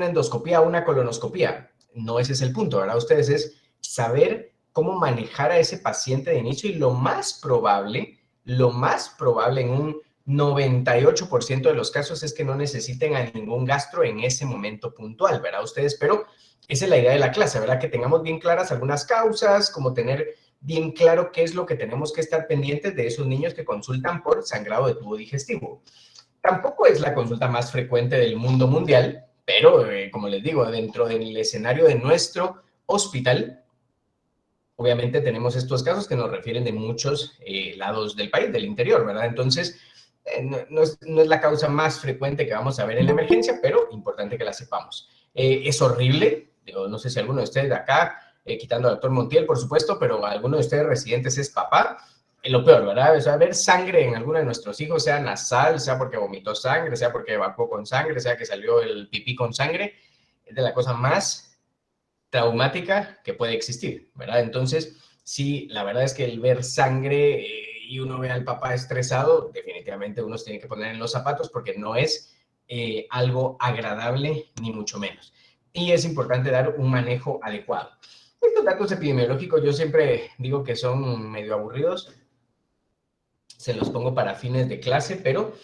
endoscopía o una colonoscopía. No ese es el punto, ¿verdad? Ustedes es saber cómo manejar a ese paciente de inicio y lo más probable en un 98% de los casos es que no necesiten a ningún gastro en ese momento puntual, ¿verdad? Ustedes, pero esa es la idea de la clase, ¿verdad? Que tengamos bien claras algunas causas, como tener bien claro qué es lo que tenemos que estar pendientes de esos niños que consultan por sangrado de tubo digestivo. Tampoco es la consulta más frecuente del mundo mundial, pero como les digo, dentro del escenario de nuestro hospital, obviamente tenemos estos casos que nos refieren de muchos lados del país, del interior, ¿verdad? Entonces, no es la causa más frecuente que vamos a ver en la emergencia, pero importante que la sepamos. Es horrible, digo, no sé si alguno de ustedes de acá, quitando al doctor Montiel, por supuesto, pero alguno de ustedes residentes es papá, lo peor, ¿verdad? O sea, ver sangre en alguno de nuestros hijos, sea nasal, sea porque vomitó sangre, sea porque evacuó con sangre, sea que salió el pipí con sangre, es de la cosa más traumática que puede existir, ¿verdad? Entonces, sí, la verdad es que el ver sangre y uno ve al papá estresado, definitivamente uno se tiene que poner en los zapatos porque no es algo agradable, ni mucho menos. Y es importante dar un manejo adecuado. Estos datos epidemiológicos yo siempre digo que son medio aburridos, se los pongo para fines de clase, pero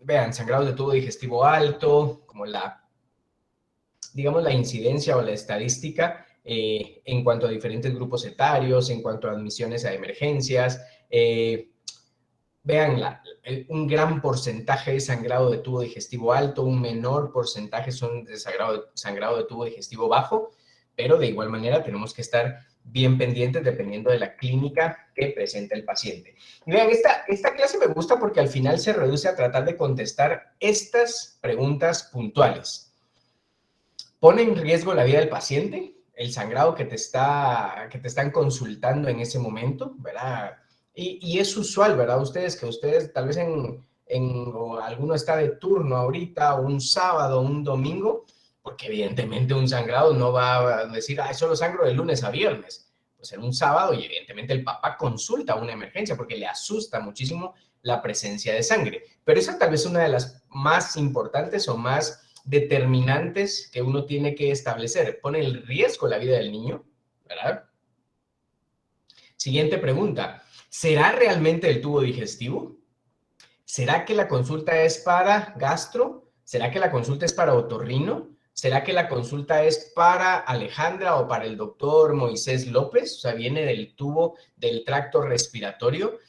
vean, sangrados de tubo digestivo alto, como digamos, la incidencia o la estadística en cuanto a diferentes grupos etarios, en cuanto a admisiones a emergencias. Vean, un gran porcentaje de sangrado de tubo digestivo alto, un menor porcentaje son de sangrado de tubo digestivo bajo, pero de igual manera tenemos que estar bien pendientes dependiendo de la clínica que presenta el paciente. Y vean, esta clase me gusta porque al final se reduce a tratar de contestar estas preguntas puntuales. ¿Pone en riesgo la vida del paciente? El sangrado que te están consultando en ese momento, ¿verdad? Y es usual, ¿verdad? Que ustedes tal vez o alguno está de turno ahorita, o un sábado, un domingo, porque evidentemente un sangrado no va a decir, solo sangro de lunes a viernes. Pues en un sábado y evidentemente el papá consulta una emergencia porque le asusta muchísimo la presencia de sangre. Pero esa tal vez es una de las más importantes o más determinantes que uno tiene que establecer. ¿Pone en riesgo la vida del niño? ¿Verdad? Siguiente pregunta. ¿Será realmente el tubo digestivo? ¿Será que la consulta es para gastro? ¿Será que la consulta es para otorrino? ¿Será que la consulta es para Alejandra o para el doctor Moisés López? O sea, viene del tubo del tracto respiratorio.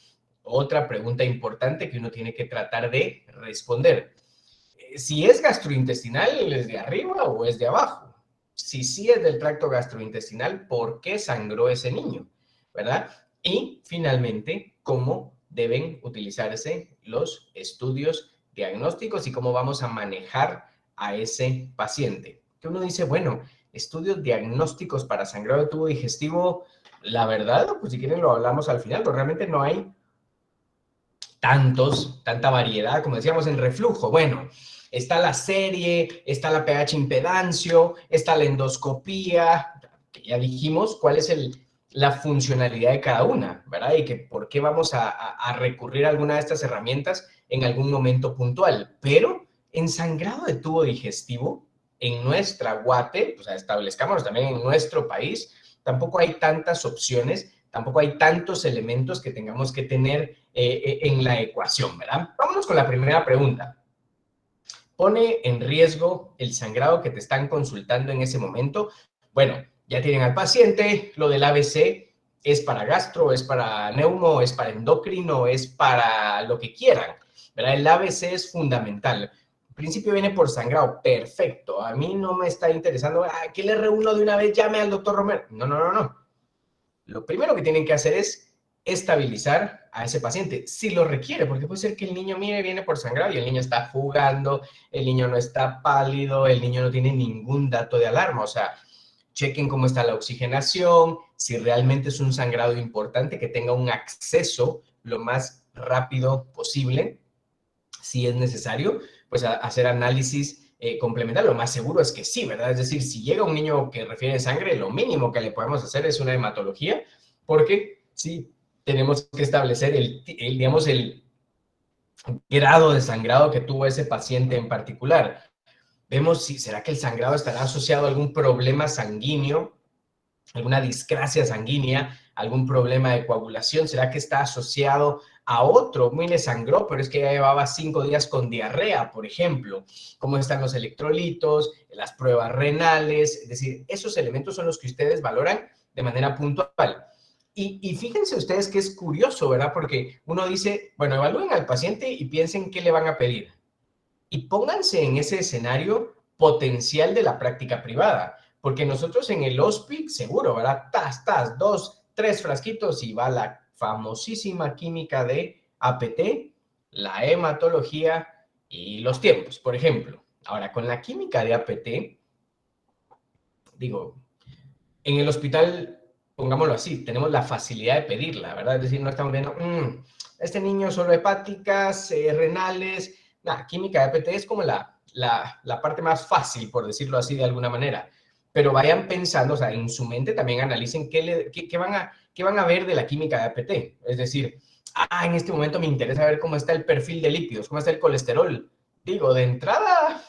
Otra pregunta importante que uno tiene que tratar de responder. Si es gastrointestinal, ¿es de arriba o es de abajo? Si sí es del tracto gastrointestinal, ¿por qué sangró ese niño? ¿Verdad? Y finalmente, ¿cómo deben utilizarse los estudios diagnósticos y cómo vamos a manejar a ese paciente? Que uno dice, bueno, estudios diagnósticos para sangrado de tubo digestivo, la verdad, pues si quieren lo hablamos al final, pero realmente no hay tanta variedad, como decíamos en reflujo. Bueno, está la serie, está la pH impedancio, está la endoscopía, que ya dijimos cuál es la funcionalidad de cada una, ¿verdad? Y que por qué vamos a recurrir a alguna de estas herramientas en algún momento puntual. Pero en sangrado de tubo digestivo, en nuestra Guate, o sea, establezcámonos también en nuestro país, tampoco hay tantas opciones, tampoco hay tantos elementos que tengamos que tener en la ecuación, ¿verdad? Vámonos con la primera pregunta. ¿Pone en riesgo el sangrado que te están consultando en ese momento? Bueno, ya tienen al paciente, lo del ABC es para gastro, es para neumo, es para endocrino, es para lo que quieran, ¿verdad? El ABC es fundamental. Al principio viene por sangrado, perfecto. A mí no me está interesando, que le reúno de una vez, llame al doctor Romero. No. Lo primero que tienen que hacer es estabilizar a ese paciente, si lo requiere, porque puede ser que el niño, mire, viene por sangrado y el niño está jugando, el niño no está pálido, el niño no tiene ningún dato de alarma, o sea, chequen cómo está la oxigenación, si realmente es un sangrado importante, que tenga un acceso lo más rápido posible, si es necesario, pues hacer análisis complementario. Lo más seguro es que sí, ¿verdad? Es decir, si llega un niño que refiere sangre, lo mínimo que le podemos hacer es una hematología, porque sí tenemos que establecer digamos, el grado de sangrado que tuvo ese paciente en particular. Vemos si será que el sangrado estará asociado a algún problema sanguíneo, alguna discrasia sanguínea, algún problema de coagulación. ¿Será que está asociado a otro? Muy le sangró, pero es que ya llevaba 5 días con diarrea, por ejemplo. ¿Cómo están los electrolitos, las pruebas renales? Es decir, esos elementos son los que ustedes valoran de manera puntual. Y fíjense ustedes que es curioso, ¿verdad? Porque uno dice, bueno, evalúen al paciente y piensen qué le van a pedir. Y pónganse en ese escenario potencial de la práctica privada, porque nosotros en el hospital, seguro, ¿verdad? Tas, 2, 3 frasquitos y va la famosísima química de APT, la hematología y los tiempos, por ejemplo. Ahora, con la química de APT, digo, en el hospital, pongámoslo así, tenemos la facilidad de pedirla, ¿verdad? Es decir, no estamos viendo, este niño solo hepáticas, renales, nada, química de APT es como la parte más fácil, por decirlo así de alguna manera. Pero vayan pensando, o sea, en su mente también analicen qué van a ver de la química de APT. Es decir, en este momento me interesa ver cómo está el perfil de lípidos, cómo está el colesterol. Digo, de entrada,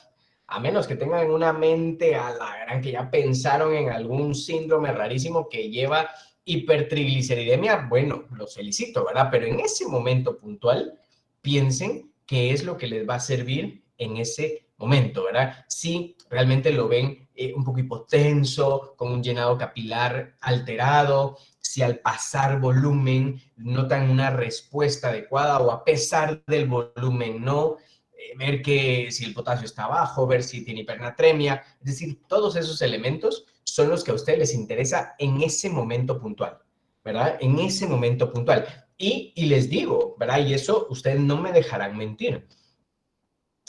a menos que tengan una mente a la gran que ya pensaron en algún síndrome rarísimo que lleva hipertrigliceridemia, bueno, los felicito, ¿verdad? Pero en ese momento puntual, piensen qué es lo que les va a servir en ese momento, ¿verdad? Si realmente lo ven un poco hipotenso, con un llenado capilar alterado, si al pasar volumen notan una respuesta adecuada o a pesar del volumen no, ver que si el potasio está bajo, ver si tiene hipernatremia, es decir, todos esos elementos son los que a ustedes les interesa en ese momento puntual, ¿verdad? En ese momento puntual. Y les digo, ¿verdad? Y eso ustedes no me dejarán mentir.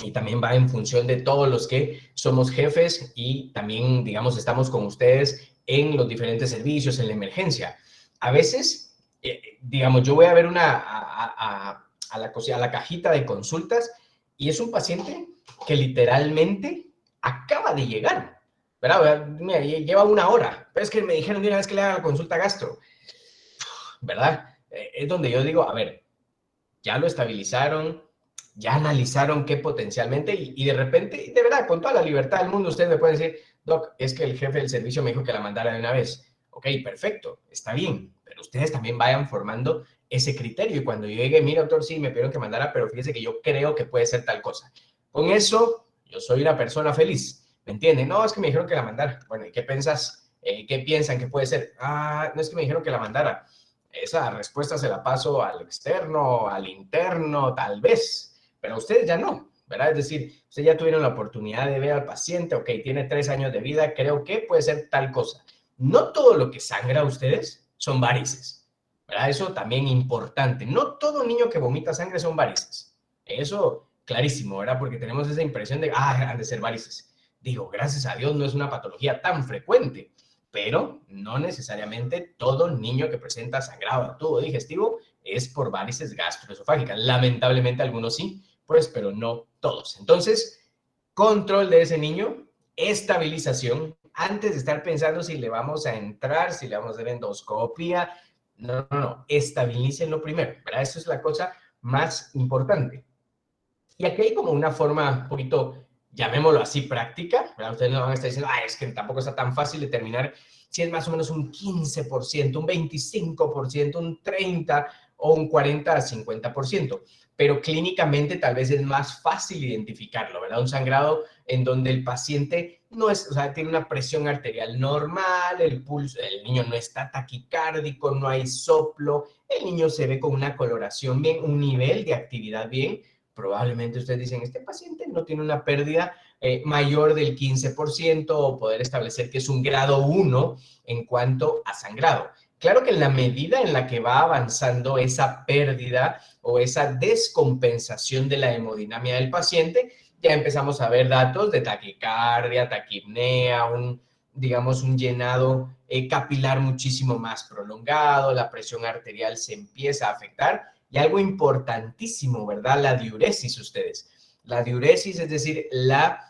Y también va en función de todos los que somos jefes y también, digamos, estamos con ustedes en los diferentes servicios, en la emergencia. A veces, digamos, yo voy a ver a la cajita de consultas y es un paciente que literalmente acaba de llegar, ¿verdad? Mira, lleva 1 hora, pero es que me dijeron de una vez que le haga la consulta gastro, ¿verdad? Es donde yo digo, a ver, ya lo estabilizaron, ya analizaron qué potencialmente y de repente, de verdad, con toda la libertad del mundo, ustedes me pueden decir, Doc, es que el jefe del servicio me dijo que la mandara de una vez. Ok, perfecto, está bien, pero ustedes también vayan formando ese criterio y cuando llegue, mira, doctor, sí, me pidieron que mandara, pero fíjese que yo creo que puede ser tal cosa. Con eso, yo soy una persona feliz, ¿me entienden? No, es que me dijeron que la mandara. Bueno, ¿y qué piensas? ¿Qué piensan que puede ser? No es que me dijeron que la mandara. Esa respuesta se la paso al externo, al interno, tal vez, pero ustedes ya no, ¿verdad? Es decir, ustedes ya tuvieron la oportunidad de ver al paciente, ok, tiene 3 años de vida, creo que puede ser tal cosa. No todo lo que sangra a ustedes son varices, ¿verdad? Eso también importante. No todo niño que vomita sangre son varices. Eso, clarísimo, ¿verdad? Porque tenemos esa impresión de, han de ser varices. Digo, gracias a Dios no es una patología tan frecuente, pero no necesariamente todo niño que presenta sangrado al tubo digestivo es por varices gastroesofágicas. Lamentablemente algunos sí, pues, pero no todos. Entonces, control de ese niño, estabilización, antes de estar pensando si le vamos a entrar, si le vamos a hacer endoscopia. No, estabilícenlo primero, ¿verdad? Eso es la cosa más importante. Y aquí hay como una forma un poquito, llamémoslo así, práctica, ¿verdad? Ustedes no van a estar diciendo, es que tampoco está tan fácil determinar si es más o menos un 15%, un 25%, un 30% o un 40 a 50%. Pero clínicamente tal vez es más fácil identificarlo, ¿verdad? Un sangrado en donde el paciente no es, o sea, tiene una presión arterial normal, el pulso, el niño no está taquicárdico, no hay soplo, el niño se ve con una coloración bien, un nivel de actividad bien. Probablemente ustedes dicen, este paciente no tiene una pérdida mayor del 15% o poder establecer que es un grado 1 en cuanto a sangrado. Claro que en la medida en la que va avanzando esa pérdida o esa descompensación de la hemodinamia del paciente, ya empezamos a ver datos de taquicardia, taquipnea, digamos, un llenado capilar muchísimo más prolongado, la presión arterial se empieza a afectar. Y algo importantísimo, ¿verdad? La diuresis, ustedes. La diuresis, es decir, la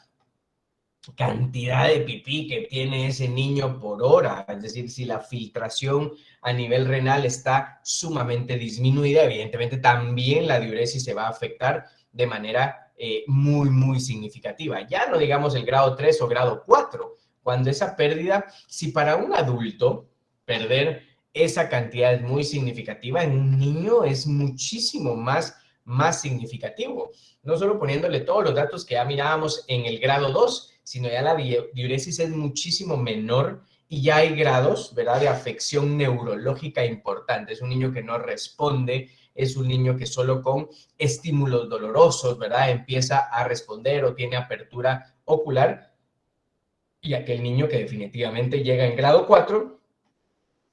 cantidad de pipí que tiene ese niño por hora, es decir, si la filtración a nivel renal está sumamente disminuida, evidentemente también la diuresis se va a afectar de manera muy, muy significativa. Ya no digamos el grado 3 o grado 4, cuando esa pérdida, si para un adulto perder esa cantidad es muy significativa, en un niño es muchísimo más significativo. No solo poniéndole todos los datos que ya mirábamos en el grado 2, sino ya la diuresis es muchísimo menor y ya hay grados, ¿verdad?, de afección neurológica importante. Es un niño que no responde, es un niño que solo con estímulos dolorosos, ¿verdad?, empieza a responder o tiene apertura ocular. Y aquel niño que definitivamente llega en grado 4,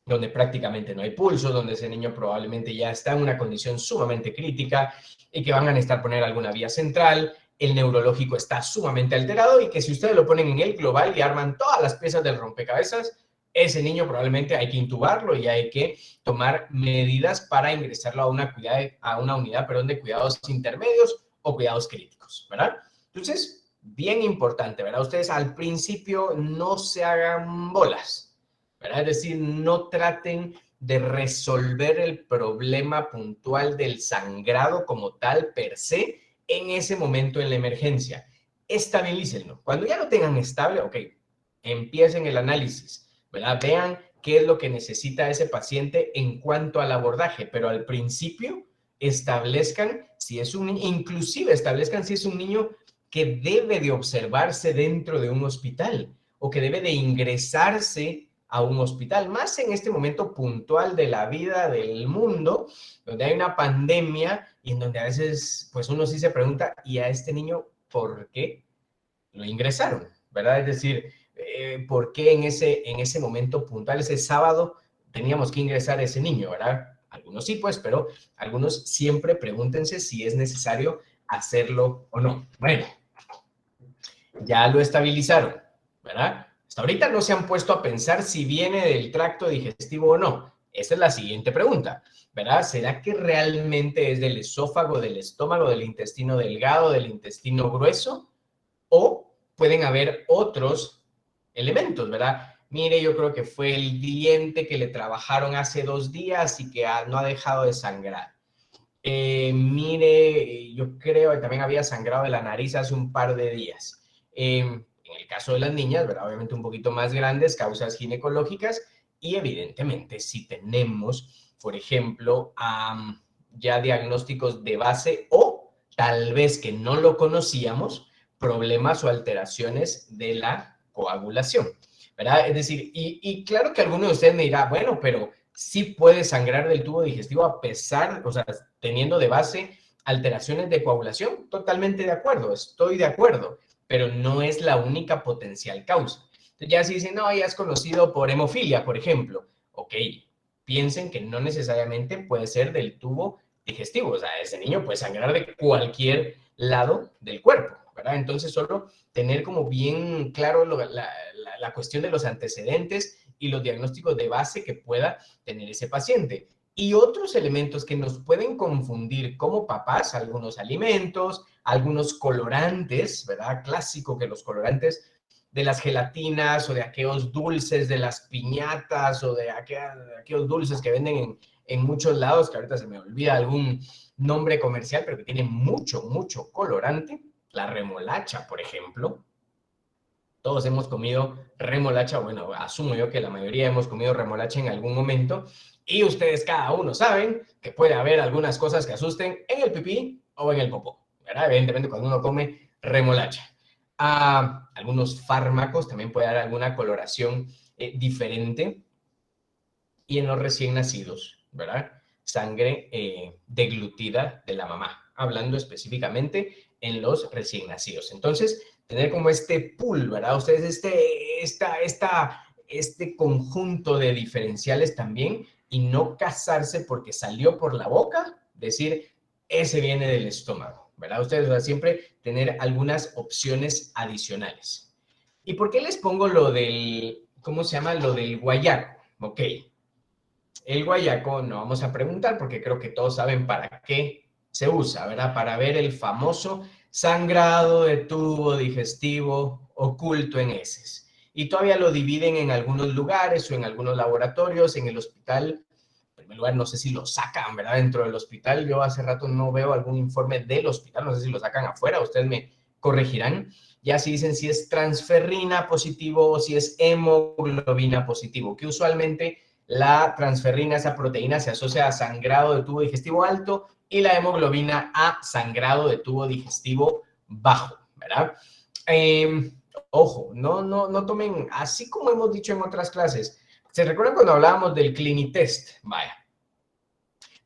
donde prácticamente no hay pulso, donde ese niño probablemente ya está en una condición sumamente crítica y que van a necesitar poner alguna vía central, el neurológico está sumamente alterado y que si ustedes lo ponen en el global y arman todas las piezas del rompecabezas, ese niño probablemente hay que intubarlo y hay que tomar medidas para ingresarlo a una unidad de cuidados intermedios o cuidados críticos, ¿verdad? Entonces, bien importante, ¿verdad? Ustedes al principio no se hagan bolas, ¿verdad? Es decir, no traten de resolver el problema puntual del sangrado como tal per se en ese momento en la emergencia. Estabilícenlo. Cuando ya lo tengan estable, ok, empiecen el análisis, ¿verdad? Vean qué es lo que necesita ese paciente en cuanto al abordaje, pero al principio establezcan si es un niño, inclusive establezcan si es un niño que debe de observarse dentro de un hospital o que debe de ingresarse a un hospital, más en este momento puntual de la vida del mundo, donde hay una pandemia y en donde a veces pues uno sí se pregunta, ¿y a este niño por qué lo ingresaron? ¿Verdad? Es decir, ¿por qué en ese momento puntual, ese sábado, teníamos que ingresar a ese niño? ¿Verdad? Algunos sí, pues, pero algunos siempre pregúntense si es necesario hacerlo o no. Bueno, ya lo estabilizaron, ¿verdad? Hasta ahorita no se han puesto a pensar si viene del tracto digestivo o no. Esa es la siguiente pregunta, ¿verdad? ¿Será que realmente es del esófago, del estómago, del intestino delgado, del intestino grueso? ¿O pueden haber otros elementos, ¿verdad? Mire, yo creo que fue el diente que le trabajaron hace 2 días y que no ha dejado de sangrar. Mire, yo creo que también había sangrado de la nariz hace un par de días. En el caso de las niñas, ¿verdad? Obviamente un poquito más grandes, causas ginecológicas y evidentemente si tenemos, por ejemplo, ya diagnósticos de base o tal vez que no lo conocíamos, problemas o alteraciones de la coagulación, ¿verdad? Es decir, y claro que alguno de ustedes me dirá, bueno, pero sí puede sangrar del tubo digestivo a pesar, o sea, teniendo de base alteraciones de coagulación. Totalmente de acuerdo, estoy de acuerdo, pero no es la única potencial causa. Entonces ya si dicen, no, ya es conocido por hemofilia, por ejemplo. Ok, piensen que no necesariamente puede ser del tubo digestivo, o sea, ese niño puede sangrar de cualquier lado del cuerpo, ¿verdad? Entonces solo tener como bien claro la cuestión de los antecedentes y los diagnósticos de base que pueda tener ese paciente. Y otros elementos que nos pueden confundir como papás, algunos alimentos, algunos colorantes, ¿verdad? Clásico que los colorantes de las gelatinas o de aquellos dulces de las piñatas o de aquellos dulces que venden en muchos lados, que ahorita se me olvida algún nombre comercial, pero que tiene mucho, mucho colorante. La remolacha, por ejemplo. Todos hemos comido remolacha, bueno, asumo yo que la mayoría hemos comido remolacha en algún momento, y ustedes cada uno saben que puede haber algunas cosas que asusten en el pipí o en el popó, ¿verdad? Evidentemente cuando uno come remolacha. Algunos fármacos también puede dar alguna coloración diferente, y en los recién nacidos, ¿verdad? Sangre deglutida de la mamá, hablando específicamente en los recién nacidos. Entonces, tener como este pool, ¿verdad? Ustedes este conjunto de diferenciales también y no casarse porque salió por la boca, decir, ese viene del estómago, ¿verdad? Ustedes van a siempre tener algunas opciones adicionales. ¿Y por qué les pongo lo del, cómo se llama? Lo del guayaco. Ok, el guayaco no vamos a preguntar porque creo que todos saben para qué se usa, ¿verdad? Para ver el famoso sangrado de tubo digestivo oculto en heces. Y todavía lo dividen en algunos lugares o en algunos laboratorios, en el hospital primer lugar, no sé si lo sacan, ¿verdad? Dentro del hospital, yo hace rato no veo algún informe del hospital, no sé si lo sacan afuera, ustedes me corregirán. Ya si dicen si es transferrina positivo o si es hemoglobina positivo, que usualmente la transferrina, esa proteína, se asocia a sangrado de tubo digestivo alto y la hemoglobina a sangrado de tubo digestivo bajo, ¿verdad? Ojo, no tomen, así como hemos dicho en otras clases, ¿se recuerdan cuando hablábamos del Clinitest? Vaya.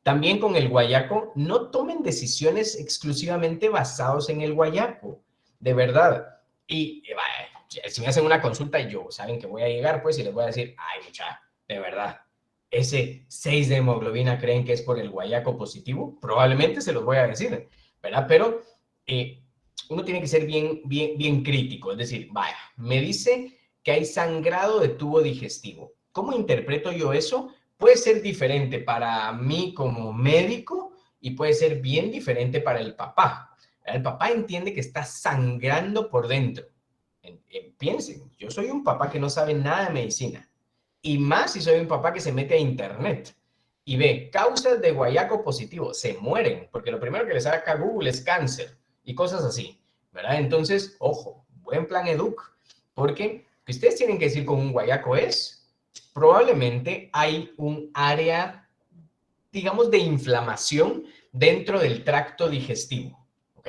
También con el guayaco, no tomen decisiones exclusivamente basados en el guayaco, de verdad. Y vaya, si me hacen una consulta, yo saben que voy a llegar, pues, y les voy a decir, ay, mucha, de verdad, ese 6 de hemoglobina creen que es por el guayaco positivo, probablemente se los voy a decir, ¿verdad? Pero uno tiene que ser bien crítico, es decir, vaya, me dice que hay sangrado de tubo digestivo. ¿Cómo interpreto yo eso? Puede ser diferente para mí como médico y puede ser bien diferente para el papá. El papá entiende que está sangrando por dentro. Piensen, yo soy un papá que no sabe nada de medicina. Y más si soy un papá que se mete a internet y ve causas de guayaco positivo, se mueren, porque lo primero que les saca Google es cáncer y cosas así, ¿verdad? Entonces, ojo, buen plan EDUC, porque que ustedes tienen que decir con un guayaco es, probablemente hay un área, digamos, de inflamación dentro del tracto digestivo, ¿ok?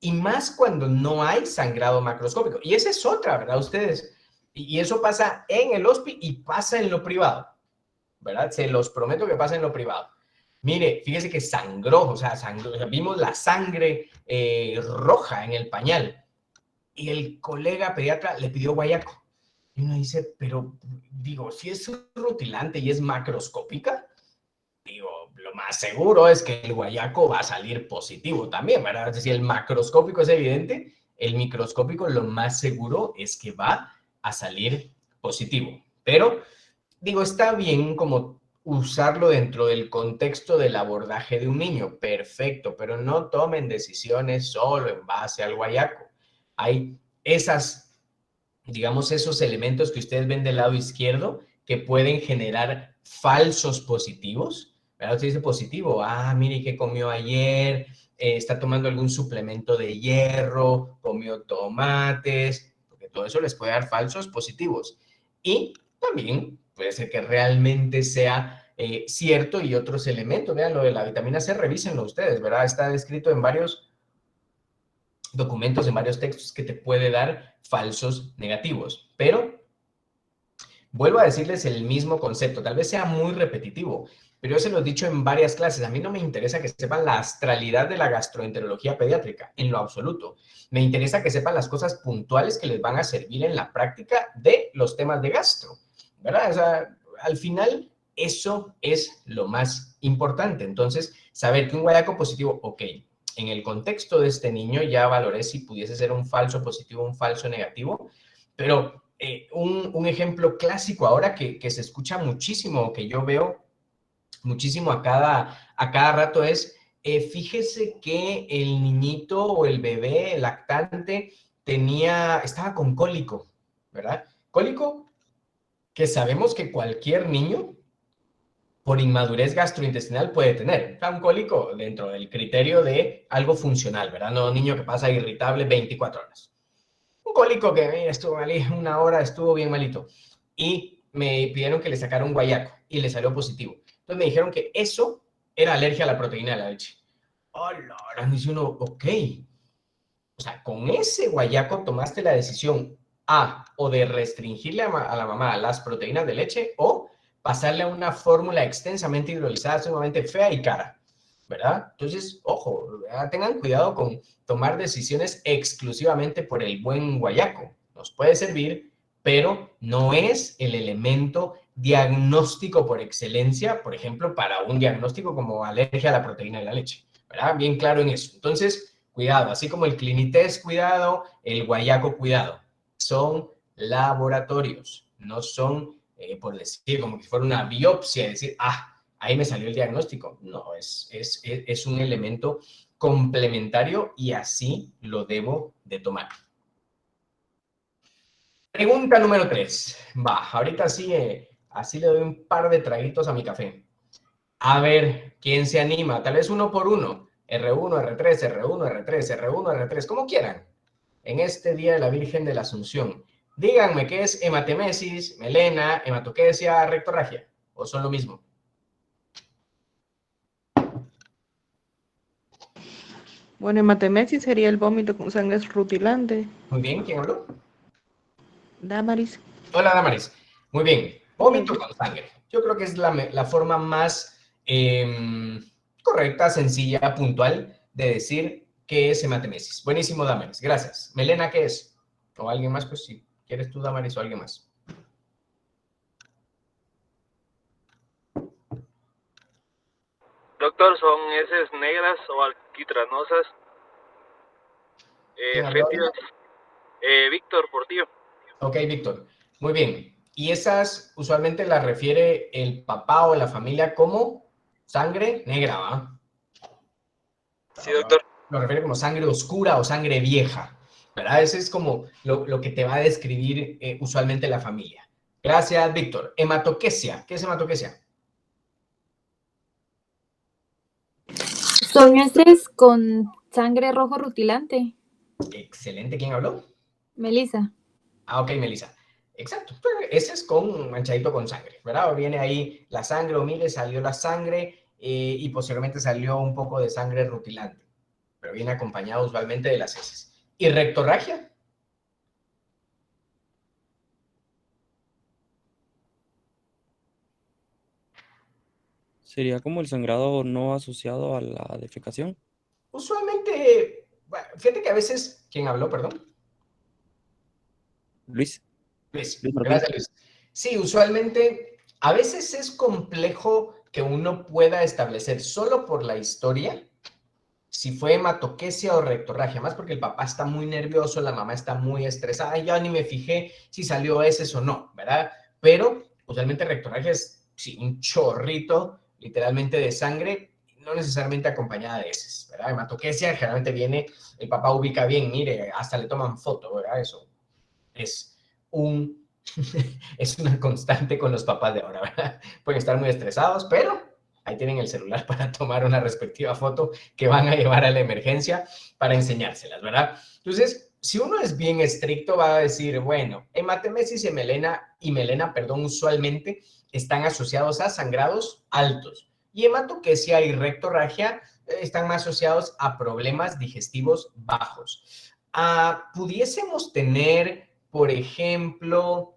Y más cuando no hay sangrado macroscópico. Y esa es otra, ¿verdad? Ustedes, y eso pasa en el hospital y pasa en lo privado, ¿verdad? Se los prometo que pasa en lo privado. Mire, fíjese que sangró, o sea, vimos la sangre roja en el pañal y el colega pediatra le pidió guayaco. Y uno dice, pero digo, si es rutilante y es macroscópica, digo, lo más seguro es que el guayaco va a salir positivo también, ¿verdad? Es decir, el macroscópico es evidente, el microscópico lo más seguro es que va a salir positivo. Pero, digo, está bien como usarlo dentro del contexto del abordaje de un niño, perfecto, pero no tomen decisiones solo en base al guayaco. Hay esas, digamos, esos elementos que ustedes ven del lado izquierdo que pueden generar falsos positivos. ¿Verdad? Usted dice positivo, mire qué comió ayer, está tomando algún suplemento de hierro, comió tomates, porque todo eso les puede dar falsos positivos. Y también puede ser que realmente sea cierto y otros elementos. Vean lo de la vitamina C, revísenlo ustedes, ¿verdad? Está descrito en varios documentos, en varios textos que te puede dar falsos negativos. Pero vuelvo a decirles el mismo concepto, tal vez sea muy repetitivo, pero yo se lo he dicho en varias clases. A mí no me interesa que sepan la astralidad de la gastroenterología pediátrica, en lo absoluto. Me interesa que sepan las cosas puntuales que les van a servir en la práctica de los temas de gastro, ¿verdad? O sea, al final, eso es lo más importante. Entonces, saber que un guayaco positivo, ok, en el contexto de este niño ya valoré si pudiese ser un falso positivo, un falso negativo, pero un ejemplo clásico ahora que se escucha muchísimo, que yo veo muchísimo a cada rato es, fíjese que el niñito o el bebé, el lactante, estaba con cólico, ¿verdad? Cólico que sabemos que cualquier niño por inmadurez gastrointestinal puede tener. O sea, un cólico dentro del criterio de algo funcional, ¿verdad? No un niño que pasa irritable 24 horas. Un cólico que estuvo malito, una hora estuvo bien malito. Y me pidieron que le sacara un guayaco y le salió positivo. Entonces me dijeron que eso era alergia a la proteína de la leche. Oh, Laura, dice uno, ok. O sea, con ese guayaco tomaste la decisión o de restringirle a la mamá las proteínas de leche o pasarle a una fórmula extensamente hidrolizada, sumamente fea y cara, ¿verdad? Entonces, ojo, tengan cuidado con tomar decisiones exclusivamente por el buen guayaco. Nos puede servir, pero no es el elemento diagnóstico por excelencia, por ejemplo, para un diagnóstico como alergia a la proteína de la leche, ¿verdad? Bien claro en eso. Entonces, cuidado, así como el Clinitest, cuidado, el guayaco, cuidado. Son laboratorios, no son, por decir, como que fuera una biopsia, decir, ahí me salió el diagnóstico. No, es un elemento complementario y así lo debo de tomar. Pregunta número 3. Va, ahorita sí, así le doy un par de traguitos a mi café. A ver, ¿quién se anima? Tal vez uno por uno. R1, R3, R1, R3, R1, R3, como quieran. En este Día de la Virgen de la Asunción. Díganme qué es hematemesis, melena, hematoquesia, rectorragia. ¿O son lo mismo? Bueno, hematemesis sería el vómito con sangre rutilante. Muy bien, ¿quién habló? Damaris. Hola, Damaris. Muy bien. Hola, Vómito con sangre. Yo creo que es la forma más correcta, sencilla, puntual de decir qué es hematemesis. Buenísimo, Damaris. Gracias. Melena, ¿qué es? O alguien más, pues si quieres tú, Damaris, o alguien más. Doctor, son heces negras o alquitranosas, ¿Quién habló fétidas. ahorita? Víctor Portillo. Ok, Víctor. Muy bien. Y esas usualmente las refiere el papá o la familia como sangre negra, ¿va? Sí, doctor. Lo refiere como sangre oscura o sangre vieja, ¿verdad? Ese es como lo que te va a describir usualmente la familia. Gracias, Víctor. Hematoquesia. ¿Qué es hematoquesia? Son heces con sangre rojo rutilante. Excelente. ¿Quién habló? Melissa. Ah, ok, Melissa. Exacto. Ese es con manchadito con sangre, ¿verdad? Viene ahí la sangre, o mire, salió la sangre y posiblemente salió un poco de sangre rutilante, pero viene acompañado usualmente de las heces. ¿Y rectorragia? Sería como el sangrado no asociado a la defecación. Usualmente, bueno, fíjate que a veces, ¿quién habló, perdón? Luis, Luis, Luis Martín. gracias Luis. Sí, usualmente a veces es complejo que uno pueda establecer solo por la historia si fue hematoquesia o rectorragia, más porque el papá está muy nervioso, la mamá está muy estresada, ya ni me fijé si salió ese o no, ¿verdad? Pero usualmente rectorragia es sí, un chorrito literalmente de sangre, no necesariamente acompañada de heces, ¿verdad? Hematoquesia generalmente viene, el papá ubica bien, mire, hasta le toman foto, ¿verdad? Eso es un es una constante con los papás de ahora, ¿verdad? Pueden estar muy estresados, pero ahí tienen el celular para tomar una respectiva foto que van a llevar a la emergencia para enseñárselas, ¿verdad? Entonces, si uno es bien estricto, va a decir, bueno, hematemesis y melena, perdón, usualmente están asociados a sangrados altos y hematoquesia y rectorragia están más asociados a problemas digestivos bajos. Pudiésemos tener, por ejemplo,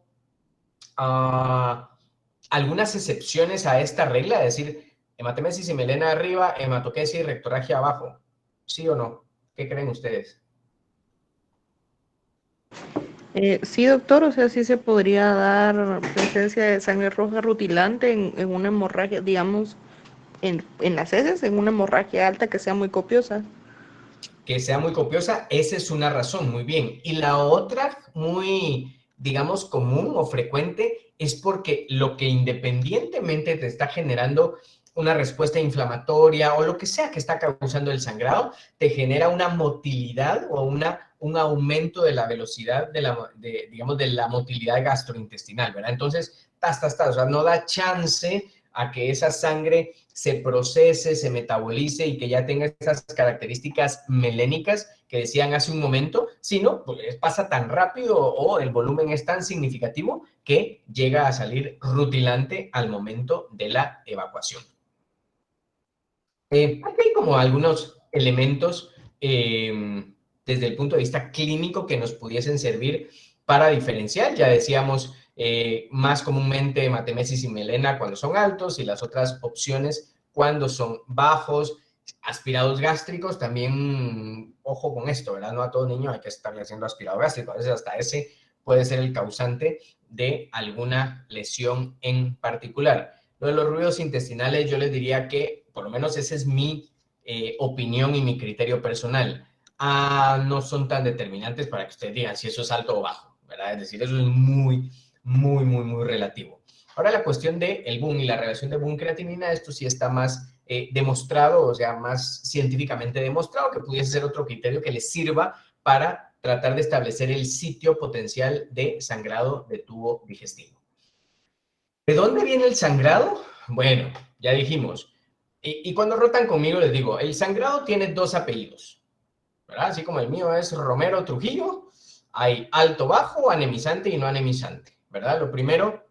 algunas excepciones a esta regla, es decir, hematemesis y melena arriba, hematoquesia y rectorragia abajo. ¿Sí o no? ¿Qué creen ustedes? Sí, doctor, o sea, sí se podría dar presencia de sangre roja rutilante en una hemorragia, digamos, en las heces, en una hemorragia alta que sea muy copiosa. Que sea muy copiosa, esa es una razón, muy bien. Y la otra, muy, digamos, común o frecuente, es porque lo que independientemente te está generando una respuesta inflamatoria o lo que sea que está causando el sangrado, te genera una motilidad o un aumento de la velocidad digamos, de la motilidad gastrointestinal, ¿verdad? Entonces, o sea, no da chance a que esa sangre se procese, se metabolice y que ya tenga esas características melénicas que decían hace un momento, sino pues, pasa tan rápido o el volumen es tan significativo que llega a salir rutilante al momento de la evacuación. Aquí hay como algunos elementos desde el punto de vista clínico que nos pudiesen servir para diferenciar. Ya decíamos, más comúnmente hematemesis y melena cuando son altos y las otras opciones cuando son bajos. Aspirados gástricos, también ojo con esto, ¿verdad? No a todo niño hay que estarle haciendo aspirado gástrico, a veces hasta ese puede ser el causante de alguna lesión en particular. Lo de los ruidos intestinales, yo les diría que, por lo menos esa es mi opinión y mi criterio personal. No son tan determinantes para que ustedes digan si eso es alto o bajo, ¿verdad? Es decir, eso es muy, muy, muy, muy relativo. Ahora la cuestión del boom y la relación de boom-creatinina, esto sí está más demostrado, o sea, más científicamente demostrado, que pudiese ser otro criterio que les sirva para tratar de establecer el sitio potencial de sangrado de tubo digestivo. ¿De dónde viene el sangrado? Bueno, ya dijimos, Y cuando rotan conmigo les digo, el sangrado tiene 2 apellidos, ¿verdad? Así como el mío es Romero Trujillo, hay alto, bajo, anemizante y no anemizante, ¿verdad? Lo primero,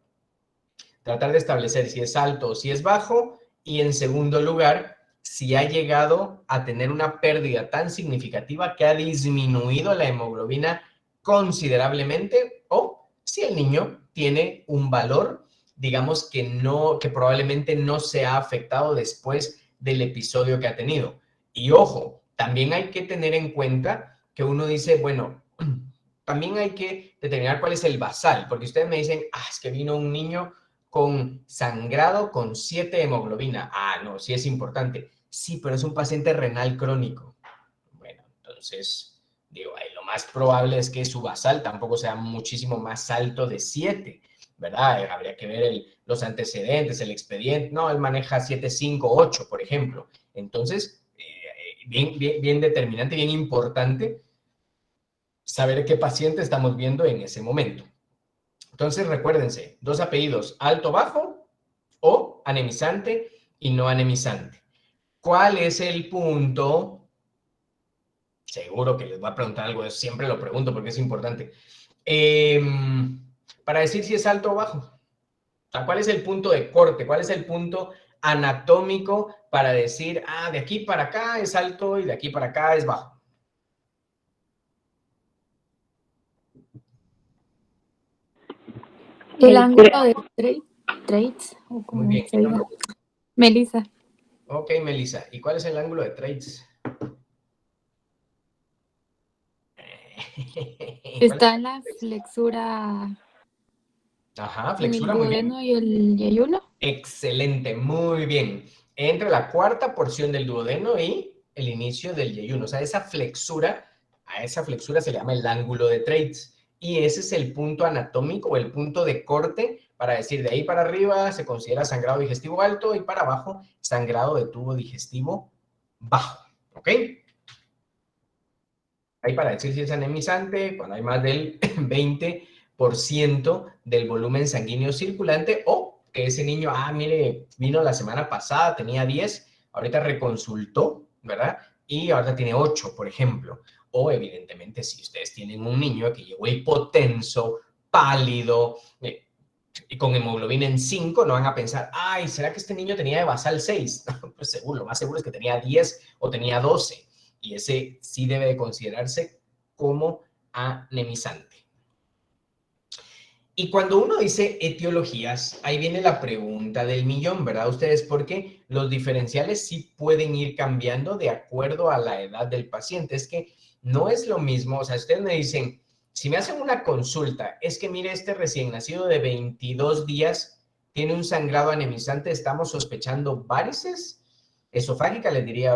tratar de establecer si es alto o si es bajo, y en segundo lugar, si ha llegado a tener una pérdida tan significativa que ha disminuido la hemoglobina considerablemente, o si el niño tiene un valor, digamos que probablemente no se ha afectado después del episodio que ha tenido. Y ojo, también hay que tener en cuenta que uno dice, bueno, también hay que determinar cuál es el basal, porque ustedes me dicen, es que vino un niño con sangrado con 7 hemoglobina. No, sí es importante. Sí, pero es un paciente renal crónico. Bueno, entonces, digo, ahí lo más probable es que su basal tampoco sea muchísimo más alto de 7, ¿verdad? Habría que ver los antecedentes, el expediente. No, él maneja 7, 5, 8, por ejemplo. Entonces, bien determinante, bien importante saber qué paciente estamos viendo en ese momento. Entonces, recuérdense, 2 apellidos, alto, bajo o anemizante y no anemizante. ¿Cuál es el punto? Seguro que les voy a preguntar algo, siempre lo pregunto porque es importante. Para decir si es alto o bajo. O sea, ¿cuál es el punto de corte? ¿Cuál es el punto anatómico para decir, de aquí para acá es alto y de aquí para acá es bajo? El ángulo de Traits, o Muy como bien. se diga. Melissa. Ok, Melissa. ¿Y cuál es el ángulo de Traits? Está en la flexura. Ajá, En flexura, el muy bien. duodeno y el yeyuno. Excelente, muy bien. Entre la cuarta porción del duodeno y el inicio del yeyuno. O sea, a esa flexura se le llama el ángulo de Treitz. Y ese es el punto anatómico o el punto de corte para decir de ahí para arriba se considera sangrado digestivo alto y para abajo sangrado de tubo digestivo bajo. ¿Ok? Ahí para decir si es anemizante, cuando hay más del 20% del volumen sanguíneo circulante, o que ese niño, mire, vino la semana pasada, tenía 10, ahorita reconsultó, ¿verdad? Y ahorita tiene 8, por ejemplo. O evidentemente, si ustedes tienen un niño que llegó hipotenso, pálido, y con hemoglobina en 5, no van a pensar, ¿será que este niño tenía de basal 6? Pues seguro, lo más seguro es que tenía 10 o tenía 12. Y ese sí debe de considerarse como anemizante. Y cuando uno dice etiologías, ahí viene la pregunta del millón, ¿verdad? Ustedes, porque los diferenciales sí pueden ir cambiando de acuerdo a la edad del paciente. Es que no es lo mismo, o sea, ustedes me dicen, si me hacen una consulta, es que mire, este recién nacido de 22 días tiene un sangrado anemizante, estamos sospechando varices esofágicas, les diría,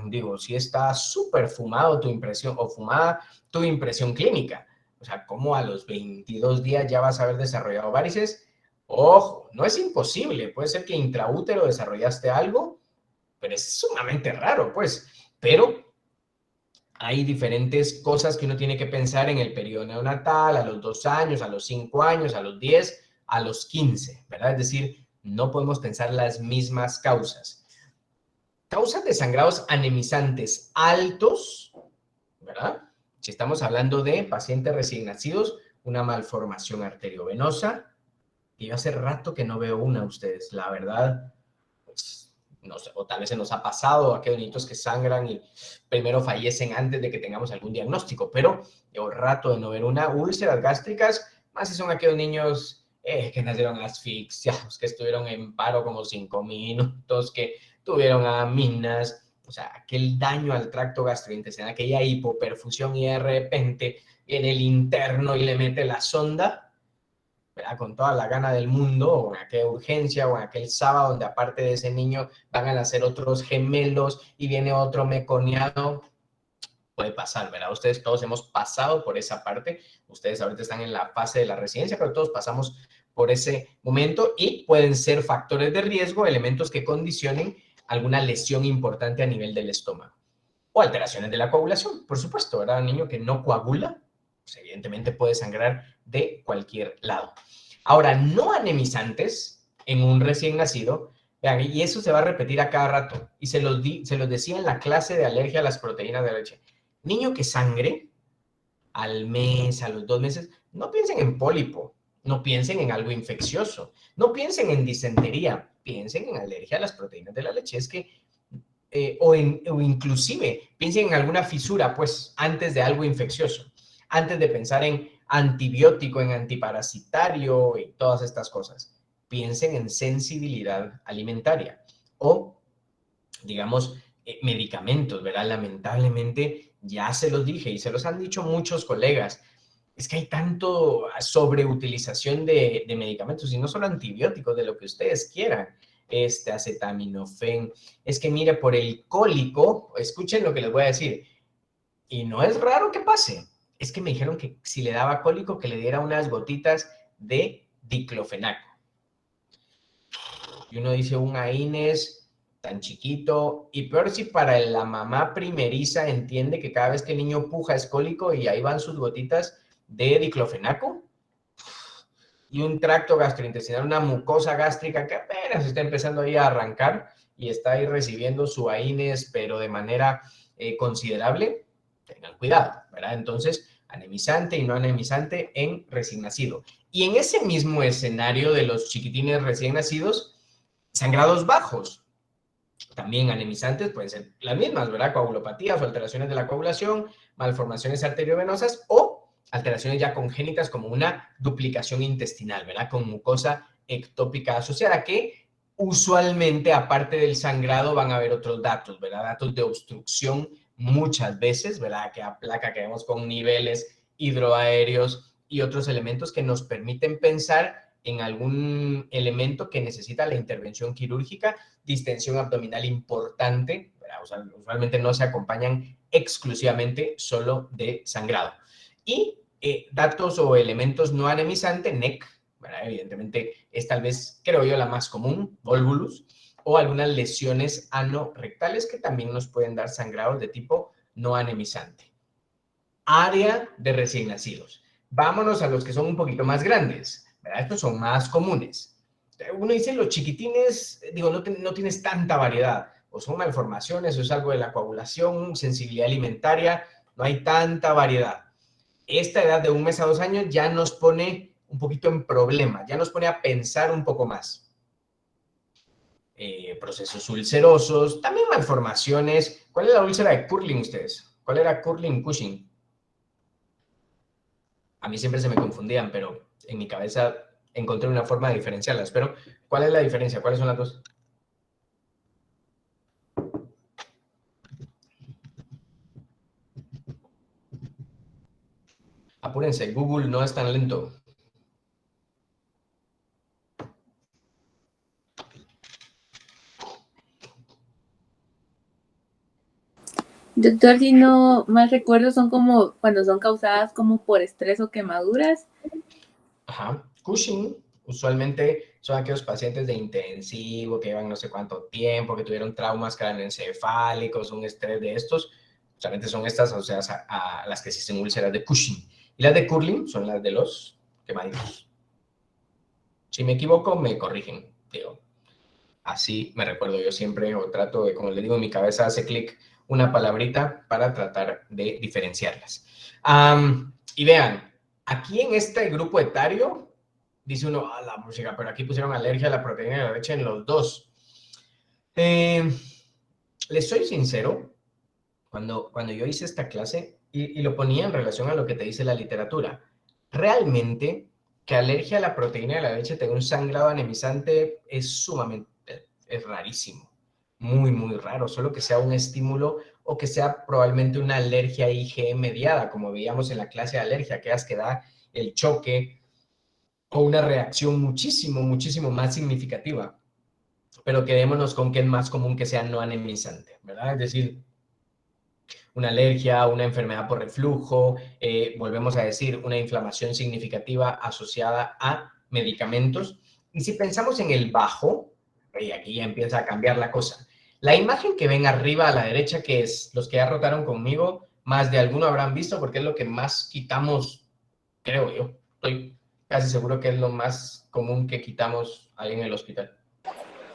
digo, si está súper fumado tu impresión o fumada tu impresión clínica. O sea, ¿cómo a los 22 días ya vas a haber desarrollado varices? Ojo, no es imposible. Puede ser que intraútero desarrollaste algo, pero es sumamente raro, pues. Pero hay diferentes cosas que uno tiene que pensar en el periodo neonatal, a los 2 años, a los 5 años, a los 10, a los 15, ¿verdad? Es decir, no podemos pensar las mismas causas. Causas de sangrados anemizantes altos, ¿verdad? Si estamos hablando de pacientes recién nacidos, una malformación arteriovenosa, y yo hace rato que no veo una, ustedes, la verdad, pues, no sé, o tal vez se nos ha pasado aquellos niños que sangran y primero fallecen antes de que tengamos algún diagnóstico, pero llevo rato de no ver una. Úlceras gástricas, más si son aquellos niños que nacieron asfixiados, que estuvieron en paro como 5 minutos, que tuvieron aminas, o sea, aquel daño al tracto gastrointestinal, aquella hipoperfusión y de repente en el interno y le mete la sonda, ¿verdad? Con toda la gana del mundo, o en aquella urgencia, o en aquel sábado donde aparte de ese niño van a nacer otros gemelos y viene otro meconiano. Puede pasar, ¿verdad? Ustedes todos hemos pasado por esa parte. Ustedes ahorita están en la fase de la residencia, pero todos pasamos por ese momento y pueden ser factores de riesgo, elementos que condicionen alguna lesión importante a nivel del estómago. O alteraciones de la coagulación, por supuesto, ¿verdad? Un niño que no coagula, pues evidentemente puede sangrar de cualquier lado. Ahora, no anemizantes en un recién nacido, Vean, y eso se va a repetir a cada rato. Y se los decía en la clase de alergia a las proteínas de la leche. Niño que sangre al mes, a los 2 meses, no piensen en pólipo, no piensen en algo infeccioso, no piensen en disentería, piensen en alergia a las proteínas de la leche. Es que, o inclusive piensen en alguna fisura, pues, antes de algo infeccioso, antes de pensar en antibiótico, en antiparasitario y todas estas cosas. Piensen en sensibilidad alimentaria o, digamos, medicamentos, ¿verdad? Lamentablemente, ya se los dije y se los han dicho muchos colegas, es que hay tanto sobreutilización de medicamentos y no solo antibióticos, de lo que ustedes quieran, acetaminofén. Es que mire, por el cólico, escuchen lo que les voy a decir, y no es raro que pase, es que me dijeron que si le daba cólico, que le diera unas gotitas de diclofenaco. Y uno dice, un AINES tan chiquito, y peor si para la mamá primeriza entiende que cada vez que el niño puja es cólico y ahí van sus gotitas de diclofenaco, y un tracto gastrointestinal, una mucosa gástrica que apenas está empezando ahí a arrancar y está ahí recibiendo su AINES, pero de manera considerable, tengan cuidado, ¿verdad? Entonces, anemizante y no anemizante en recién nacido. Y en ese mismo escenario de los chiquitines recién nacidos, sangrados bajos, también anemizantes, pueden ser las mismas, ¿verdad? Coagulopatías o alteraciones de la coagulación, malformaciones arteriovenosas o alteraciones ya congénitas como una duplicación intestinal, ¿verdad? Con mucosa ectópica asociada, que usualmente, aparte del sangrado, van a haber otros datos, ¿verdad? Datos de obstrucción muchas veces, ¿verdad? Que a placa que vemos con niveles hidroaéreos y otros elementos que nos permiten pensar en algún elemento que necesita la intervención quirúrgica, distensión abdominal importante, ¿verdad? Usualmente no se acompañan exclusivamente solo de sangrado. Y datos o elementos no anemizantes, NEC, ¿verdad? Evidentemente es tal vez, creo yo, la más común, volvulus, o algunas lesiones anorrectales que también nos pueden dar sangrados de tipo no anemizante. Área de recién nacidos. Vámonos a los que son un poquito más grandes, ¿verdad? Estos son más comunes. Uno dice, los chiquitines, digo, no tienes tanta variedad. O son malformaciones, o es algo de la coagulación, sensibilidad alimentaria, no hay tanta variedad. Esta edad de 1 mes a 2 años ya nos pone un poquito en problema, ya nos pone a pensar un poco más. Procesos ulcerosos, también malformaciones. ¿Cuál es la úlcera de Curling ustedes? ¿Cuál era Curling-Cushing? A mí siempre se me confundían, pero en mi cabeza encontré una forma de diferenciarlas. Pero, ¿cuál es la diferencia? ¿Cuáles son las dos? Apúrense, Google no es tan lento. Doctor, si no mal recuerdo, son como cuando son causadas como por estrés o quemaduras. Ajá. Cushing, usualmente son aquellos pacientes de intensivo que llevan no sé cuánto tiempo, que tuvieron traumas craneoencefálicos, un estrés de estos. Usualmente son estas asociadas a las que existen úlceras de Cushing. Y las de Curling son las de los quemaditos. Si me equivoco, me corrigen. Digo, así me recuerdo yo siempre, o trato de, como les digo, en mi cabeza hace clic una palabrita para tratar de diferenciarlas. Y vean, aquí en este grupo etario, dice uno, a la música, pero aquí pusieron alergia a la proteína de la leche en los dos. Les soy sincero, cuando yo hice esta clase, y lo ponía en relación a lo que te dice la literatura, realmente que alergia a la proteína de la leche tenga un sangrado anemizante es sumamente, es rarísimo. Muy, muy raro, solo que sea un estímulo o que sea probablemente una alergia IgE mediada, como veíamos en la clase de alergia, aquellas que da el choque o una reacción muchísimo, muchísimo más significativa. Pero quedémonos con que es más común que sea no anemizante, ¿verdad? Es decir, una alergia, una enfermedad por reflujo, volvemos a decir, una inflamación significativa asociada a medicamentos. Y si pensamos en el bajo, y aquí ya empieza a cambiar la cosa. La imagen que ven arriba a la derecha, que es los que ya rotaron conmigo, más de alguno habrán visto porque es lo que más quitamos, creo yo. Estoy casi seguro que es lo más común que quitamos ahí en el hospital.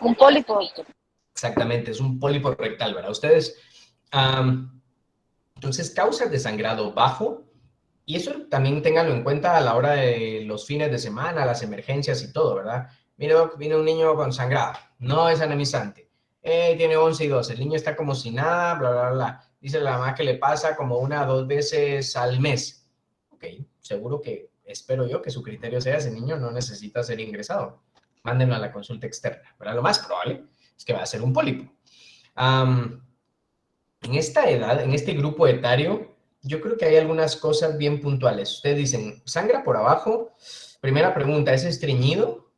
Un pólipo, doctor. Exactamente, es un pólipo rectal, ¿verdad? Ustedes, entonces, causas de sangrado bajo, y eso también ténganlo en cuenta a la hora de los fines de semana, las emergencias y todo, ¿verdad? Mira, doc, viene un niño con sangrado, no es anemizante, tiene 11 y 12, el niño está como si nada, bla, bla, bla. Dice la mamá que le pasa como 1 o 2 veces al mes. Ok, seguro que, espero yo, que su criterio sea ese niño no necesita ser ingresado. Mándenlo a la consulta externa, ¿verdad? Lo más probable es que va a ser un pólipo. En esta edad, en este grupo etario, yo creo que hay algunas cosas bien puntuales. Ustedes dicen, ¿sangra por abajo? Primera pregunta, ¿es estreñido?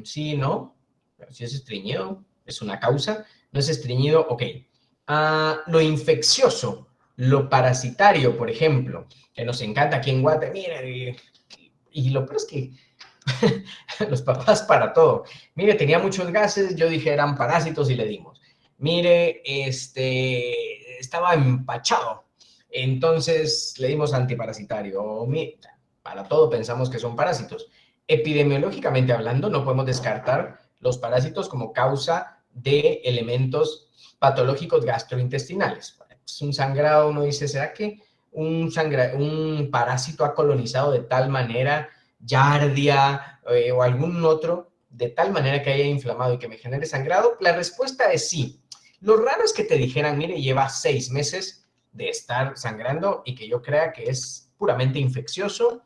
Sí, no. Pero si es estreñido, es una causa. ¿No es estreñido? Ok. Lo infeccioso, lo parasitario, por ejemplo, que nos encanta aquí en Guate. Mire, y lo peor es que los papás para todo. Mire, tenía muchos gases, yo dije eran parásitos y le dimos. Mire, estaba empachado, entonces le dimos antiparasitario. Para todo pensamos que son parásitos. Epidemiológicamente hablando, no podemos descartar los parásitos como causa de elementos patológicos gastrointestinales. Es un sangrado, uno dice, ¿será que un parásito ha colonizado de tal manera Giardia o algún otro, de tal manera que haya inflamado y que me genere sangrado? La respuesta es sí. Lo raro es que te dijeran, mire, lleva 6 meses de estar sangrando y que yo crea que es puramente infeccioso.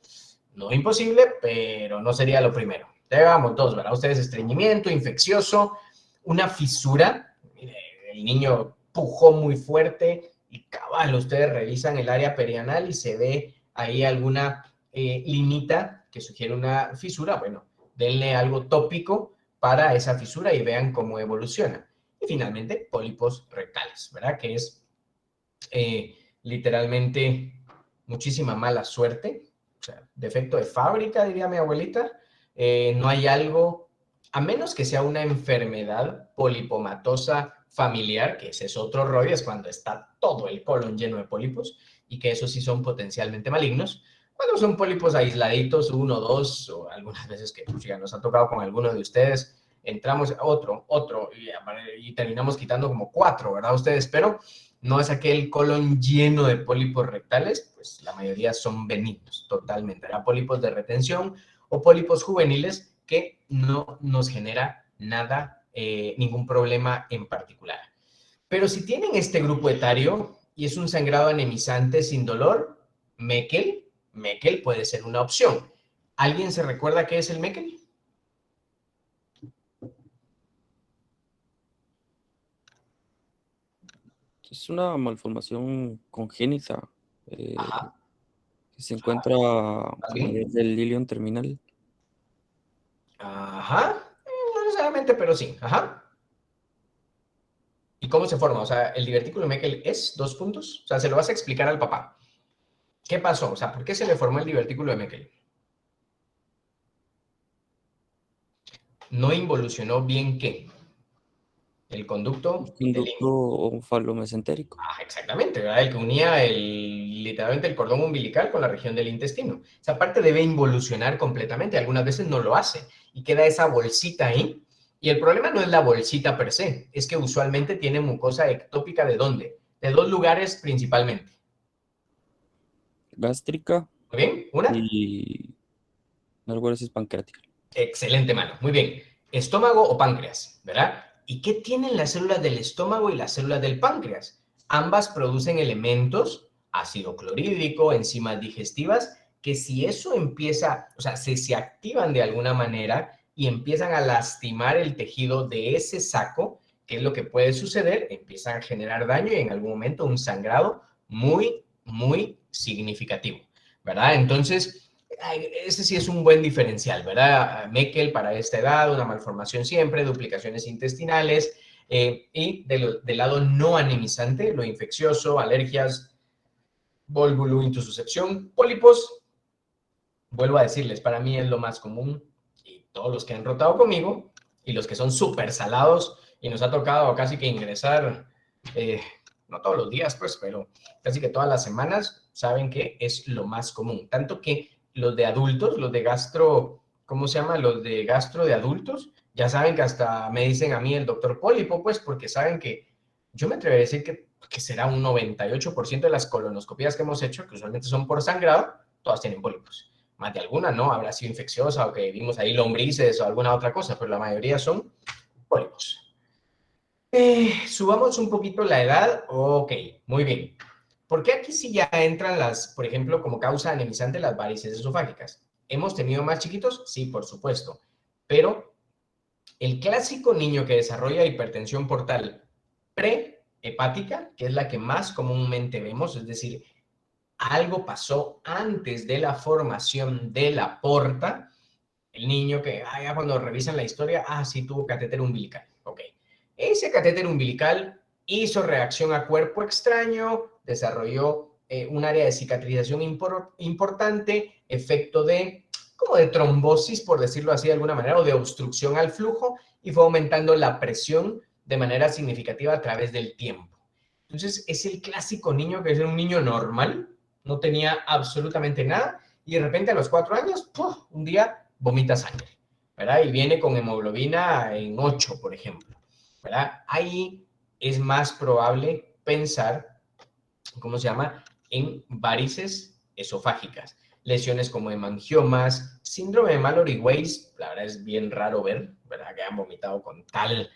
No imposible, pero no sería lo primero. Ya llevamos 2, ¿verdad? Ustedes, estreñimiento, infeccioso, una fisura. Mire, el niño pujó muy fuerte y cabal, ustedes revisan el área perianal y se ve ahí alguna limita que sugiere una fisura. Bueno, denle algo tópico para esa fisura y vean cómo evoluciona. Y finalmente, pólipos rectales, ¿verdad? Que es literalmente muchísima mala suerte, o sea, defecto de fábrica, diría mi abuelita. No hay algo, a menos que sea una enfermedad polipomatosa familiar, que ese es otro rollo, es cuando está todo el colon lleno de pólipos, y que esos sí son potencialmente malignos. Cuando son pólipos aisladitos, 1, 2, o algunas veces que pues, ya nos ha tocado con alguno de ustedes, entramos otro, y terminamos quitando como 4, ¿verdad? Ustedes, pero no es aquel colon lleno de pólipos rectales, pues la mayoría son benignos, totalmente. Era pólipos de retención o pólipos juveniles que no nos genera nada, ningún problema en particular. Pero si tienen este grupo etario y es un sangrado anemizante sin dolor, Meckel puede ser una opción. ¿Alguien se recuerda qué es el Meckel? Es una malformación congénita Ajá. que se encuentra a nivel del ilion terminal. Ajá. No necesariamente, pero sí. Ajá. ¿Y cómo se forma? O sea, el divertículo de Meckel es 2 puntos. O sea, se lo vas a explicar al papá. ¿Qué pasó? O sea, ¿por qué se le formó el divertículo de Meckel? No involucionó bien ¿qué? El conducto El del conducto onfalomesentérico. exactamente, ¿verdad? El que unía literalmente el cordón umbilical con la región del intestino. Esa parte debe involucionar completamente. Algunas veces no lo hace y queda esa bolsita ahí. Y el problema no es la bolsita per se, es que usualmente tiene mucosa ectópica ¿de dónde? De 2 lugares principalmente. Gástrica ¿Muy bien? ¿Una? y algunas veces pancreática. Excelente, mano. Muy bien. ¿Estómago o páncreas? ¿Verdad? ¿Y qué tienen las células del estómago y las células del páncreas? Ambas producen elementos, ácido clorhídrico, enzimas digestivas, que si eso empieza, o sea, se activan de alguna manera y empiezan a lastimar el tejido de ese saco, ¿qué es lo que puede suceder? Empiezan a generar daño y en algún momento un sangrado muy, muy significativo, ¿verdad? Entonces, ese sí es un buen diferencial, ¿verdad? Meckel para esta edad, una malformación siempre, duplicaciones intestinales, y del lado no anemizante, lo infeccioso, alergias, volvulo, intususcepción, pólipos. Vuelvo a decirles, para mí es lo más común, y todos los que han rotado conmigo, y los que son súper salados, y nos ha tocado casi que ingresar, no todos los días, pues, pero casi que todas las semanas, saben que es lo más común. Tanto que los de adultos, los de gastro, ¿cómo se llama? Los de gastro de adultos, Ya saben que hasta me dicen a mí el doctor pólipo, pues, porque saben que yo me atrevería a decir que será un 98% de las colonoscopías que hemos hecho, que usualmente son por sangrado, todas tienen pólipos. Más de alguna, ¿no? Habrá sido infecciosa o que vimos ahí lombrices o alguna otra cosa, pero la mayoría son pólipos. Subamos un poquito la edad. Ok, muy bien. ¿Por qué aquí sí ya entran las, por ejemplo, como causa anemizante las varices esofágicas? ¿Hemos tenido más chiquitos? Sí, por supuesto. Pero el clásico niño que desarrolla hipertensión portal prehepática, que es la que más comúnmente vemos, es decir, algo pasó antes de la formación de la porta, el niño que, ya cuando revisan la historia, sí tuvo catéter umbilical. Ok. Ese catéter umbilical hizo reacción a cuerpo extraño, desarrolló un área de cicatrización importante, efecto como de trombosis, por decirlo así de alguna manera, o de obstrucción al flujo, y fue aumentando la presión de manera significativa a través del tiempo. Entonces, es el clásico niño que es un niño normal, no tenía absolutamente nada, y de repente a los 4 años, ¡puf!, un día vomita sangre, ¿verdad? Y viene con hemoglobina en 8, por ejemplo, ¿verdad? Ahí es más probable pensar, ¿cómo se llama?, en varices esofágicas. Lesiones como hemangiomas, síndrome de Mallory-Weiss, la verdad es bien raro ver, ¿verdad?, que han vomitado con tal,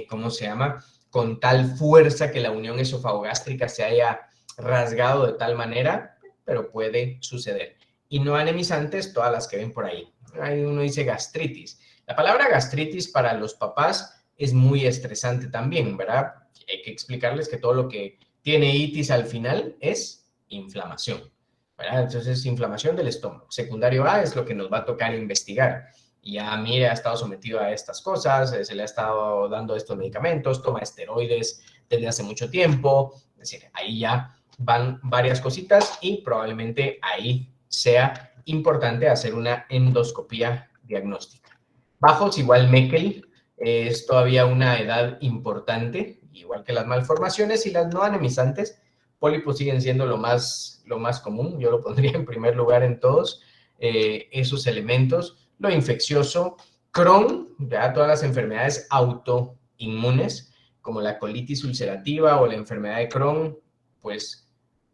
¿cómo se llama?, con tal fuerza que la unión esofagogástrica se haya rasgado de tal manera, pero puede suceder. Y no anemizantes, todas las que ven por ahí. Ahí uno dice gastritis. La palabra gastritis para los papás es muy estresante también, ¿verdad? Hay que explicarles que todo lo que tiene itis al final es inflamación, ¿verdad? Entonces, inflamación del estómago. Secundario A es lo que nos va a tocar investigar. Y ya, mire, ha estado sometido a estas cosas, se le ha estado dando estos medicamentos, toma esteroides desde hace mucho tiempo. Es decir, ahí ya van varias cositas y probablemente ahí sea importante hacer una endoscopía diagnóstica. Bajos, igual Meckel, es todavía una edad importante, igual que las malformaciones y las no anemizantes. Pólipos siguen siendo lo más común, yo lo pondría en primer lugar en todos esos elementos. Lo infeccioso, Crohn, ya todas las enfermedades autoinmunes, como la colitis ulcerativa o la enfermedad de Crohn, pues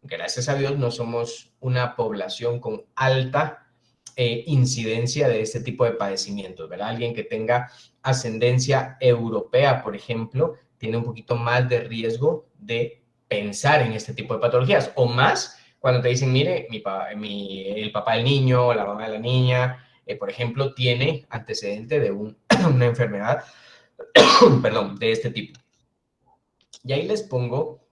gracias a Dios no somos una población con alta incidencia de este tipo de padecimientos, ¿verdad? Alguien que tenga ascendencia europea, por ejemplo, tiene un poquito más de riesgo de pensar en este tipo de patologías, o más cuando te dicen, mire, el papá del niño o la mamá de la niña, por ejemplo, tiene antecedente de una enfermedad, perdón, de este tipo. Y ahí les pongo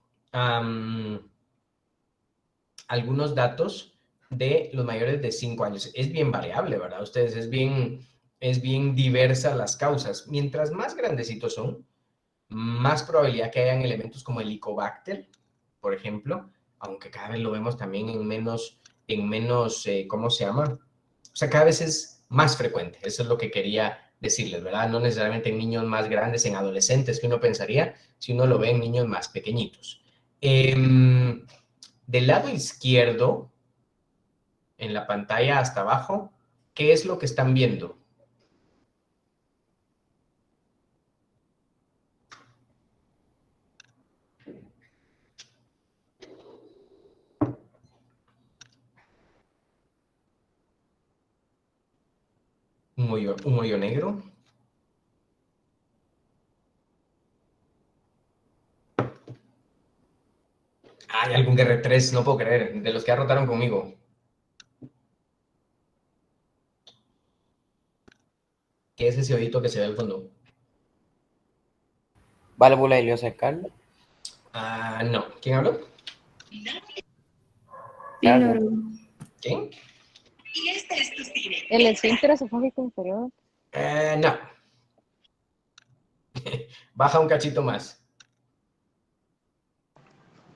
algunos datos de los mayores de 5 años. Es bien variable, ¿verdad? Ustedes, es bien diversa las causas. Mientras más grandecitos son, más probabilidad que hayan elementos como el Helicobacter, por ejemplo, aunque cada vez lo vemos también en menos, ¿cómo se llama? O sea, cada vez es más frecuente. Eso es lo que quería decirles, ¿verdad? No necesariamente en niños más grandes, en adolescentes, que uno pensaría, si uno lo ve en niños más pequeñitos. Del lado izquierdo, en la pantalla hasta abajo, ¿qué es lo que están viendo? Un hoyo negro. Hay algún Guerre 3, no puedo creer, de los que rotaron conmigo. ¿Qué es ese hoyito que se ve al fondo? Válvula ileocecal. No. ¿Quién habló? Píloro. ¿Quién? El esfínter esofágico inferior. No. Baja un cachito más.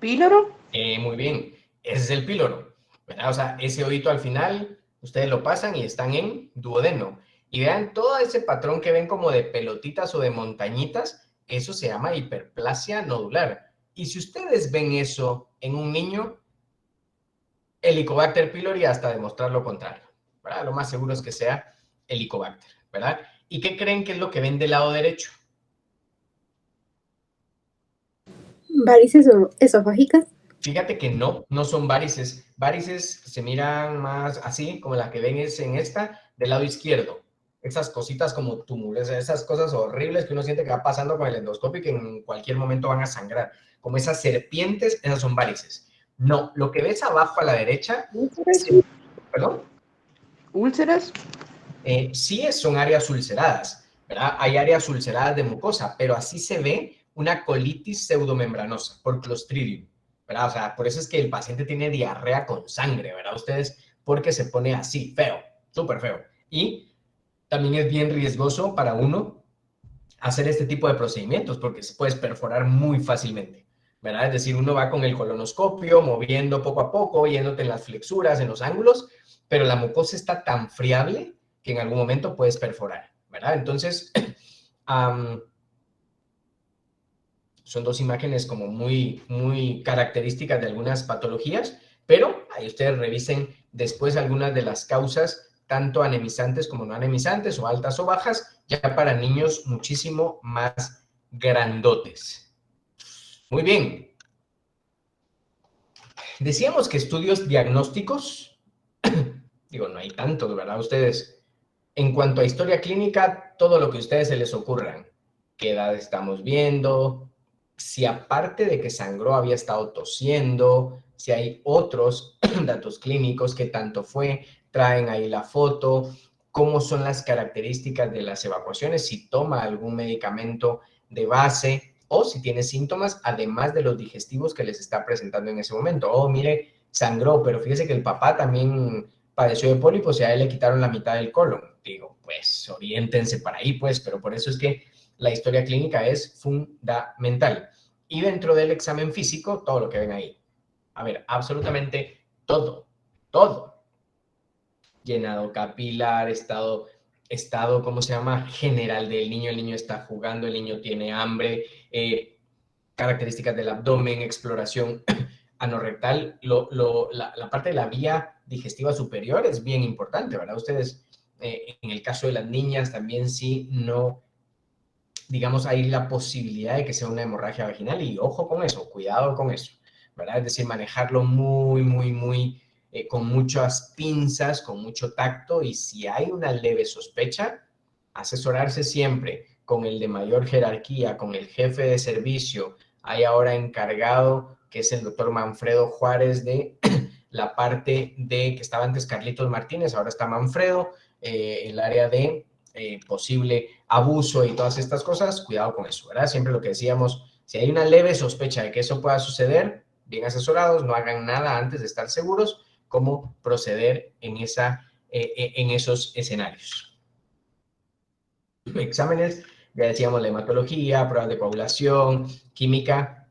¿Píloro? Muy bien. Ese es el píloro, ¿verdad? O sea, ese hoyito al final, ustedes lo pasan y están en duodeno. Y vean todo ese patrón que ven como de pelotitas o de montañitas, eso se llama hiperplasia nodular. Y si ustedes ven eso en un niño, Helicobacter pylori hasta demostrar lo contrario, ¿verdad? Lo más seguro es que sea Helicobacter. ¿verdad? ¿Y qué creen que es lo que ven del lado derecho? Varices esofágicas. Fíjate que no son varices. Varices se miran más así, como la que ven es en esta, del lado izquierdo. Esas cositas como tumores, esas cosas horribles que uno siente que va pasando con el endoscopio y que en cualquier momento van a sangrar. Como esas serpientes, esas son varices. No, lo que ves abajo a la derecha, ¿perdón? ¿Úlceras? Sí son áreas ulceradas, ¿verdad? Hay áreas ulceradas de mucosa, pero así se ve una colitis pseudomembranosa por Clostridium, ¿verdad? O sea, por eso es que el paciente tiene diarrea con sangre, ¿verdad? Ustedes, porque se pone así, feo, súper feo. Y también es bien riesgoso para uno hacer este tipo de procedimientos porque se puede perforar muy fácilmente, ¿verdad? Es decir, uno va con el colonoscopio, moviendo poco a poco, yéndote en las flexuras, en los ángulos, pero la mucosa está tan friable que en algún momento puedes perforar, ¿verdad? Entonces, son dos imágenes como muy características de algunas patologías, pero ahí ustedes revisen después algunas de las causas, tanto anemizantes como no anemizantes, o altas o bajas, ya para niños muchísimo más grandotes. Muy bien. Decíamos que estudios diagnósticos, digo, no hay tantos, ¿verdad? Ustedes, en cuanto a historia clínica, todo lo que a ustedes se les ocurran. ¿Qué edad estamos viendo? Si aparte de que sangró había estado tosiendo, si hay otros datos clínicos, qué tanto fue, traen ahí la foto, cómo son las características de las evacuaciones, si toma algún medicamento de base o si tiene síntomas, además de los digestivos que les está presentando en ese momento. Oh, mire, sangró, pero fíjese que el papá también padeció de pólipos y a él le quitaron la mitad del colon. Digo, pues oriéntense para ahí, pues, pero por eso es que la historia clínica es fundamental. Y dentro del examen físico, todo lo que ven ahí. A ver, absolutamente todo, todo. Llenado capilar, estado, ¿cómo se llama? General del niño. El niño está jugando, el niño tiene hambre, características del abdomen, exploración anorrectal. La parte de la vía digestiva superior es bien importante, ¿verdad? Ustedes, en el caso de las niñas, también sí, no, digamos, hay la posibilidad de que sea una hemorragia vaginal y ojo con eso, cuidado con eso, ¿verdad? Es decir, manejarlo muy, con muchas pinzas, con mucho tacto y si hay una leve sospecha, asesorarse siempre con el de mayor jerarquía, con el jefe de servicio. Hay ahora encargado, que es el doctor Manfredo Juárez de la parte de, que estaba antes Carlitos Martínez, ahora está Manfredo, el área de posible abuso y todas estas cosas, cuidado con eso, ¿verdad? Siempre lo que decíamos, si hay una leve sospecha de que eso pueda suceder, bien asesorados, no hagan nada antes de estar seguros cómo proceder en esos escenarios. Exámenes, ya decíamos la hematología, pruebas de coagulación, química.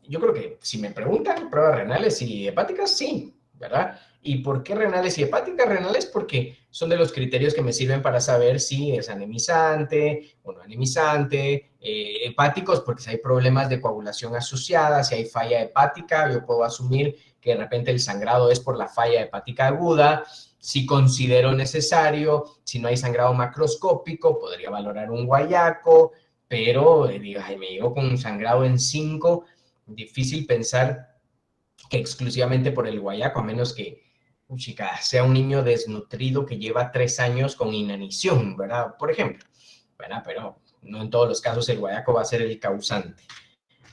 Yo creo que si me preguntan pruebas renales y hepáticas, sí, ¿verdad? ¿Y por qué renales y hepáticas? Renales porque son de los criterios que me sirven para saber si es anemizante o no anemizante. Hepáticos porque si hay problemas de coagulación asociada, si hay falla hepática, yo puedo asumir que de repente el sangrado es por la falla hepática aguda. Si considero necesario, si no hay sangrado macroscópico, podría valorar un guayaco, pero digo, ay, me llego con un sangrado en 5, difícil pensar que exclusivamente por el guayaco, a menos que chica, sea un niño desnutrido que lleva 3 años con inanición, ¿verdad? Por ejemplo, ¿verdad? Pero no en todos los casos el guayaco va a ser el causante.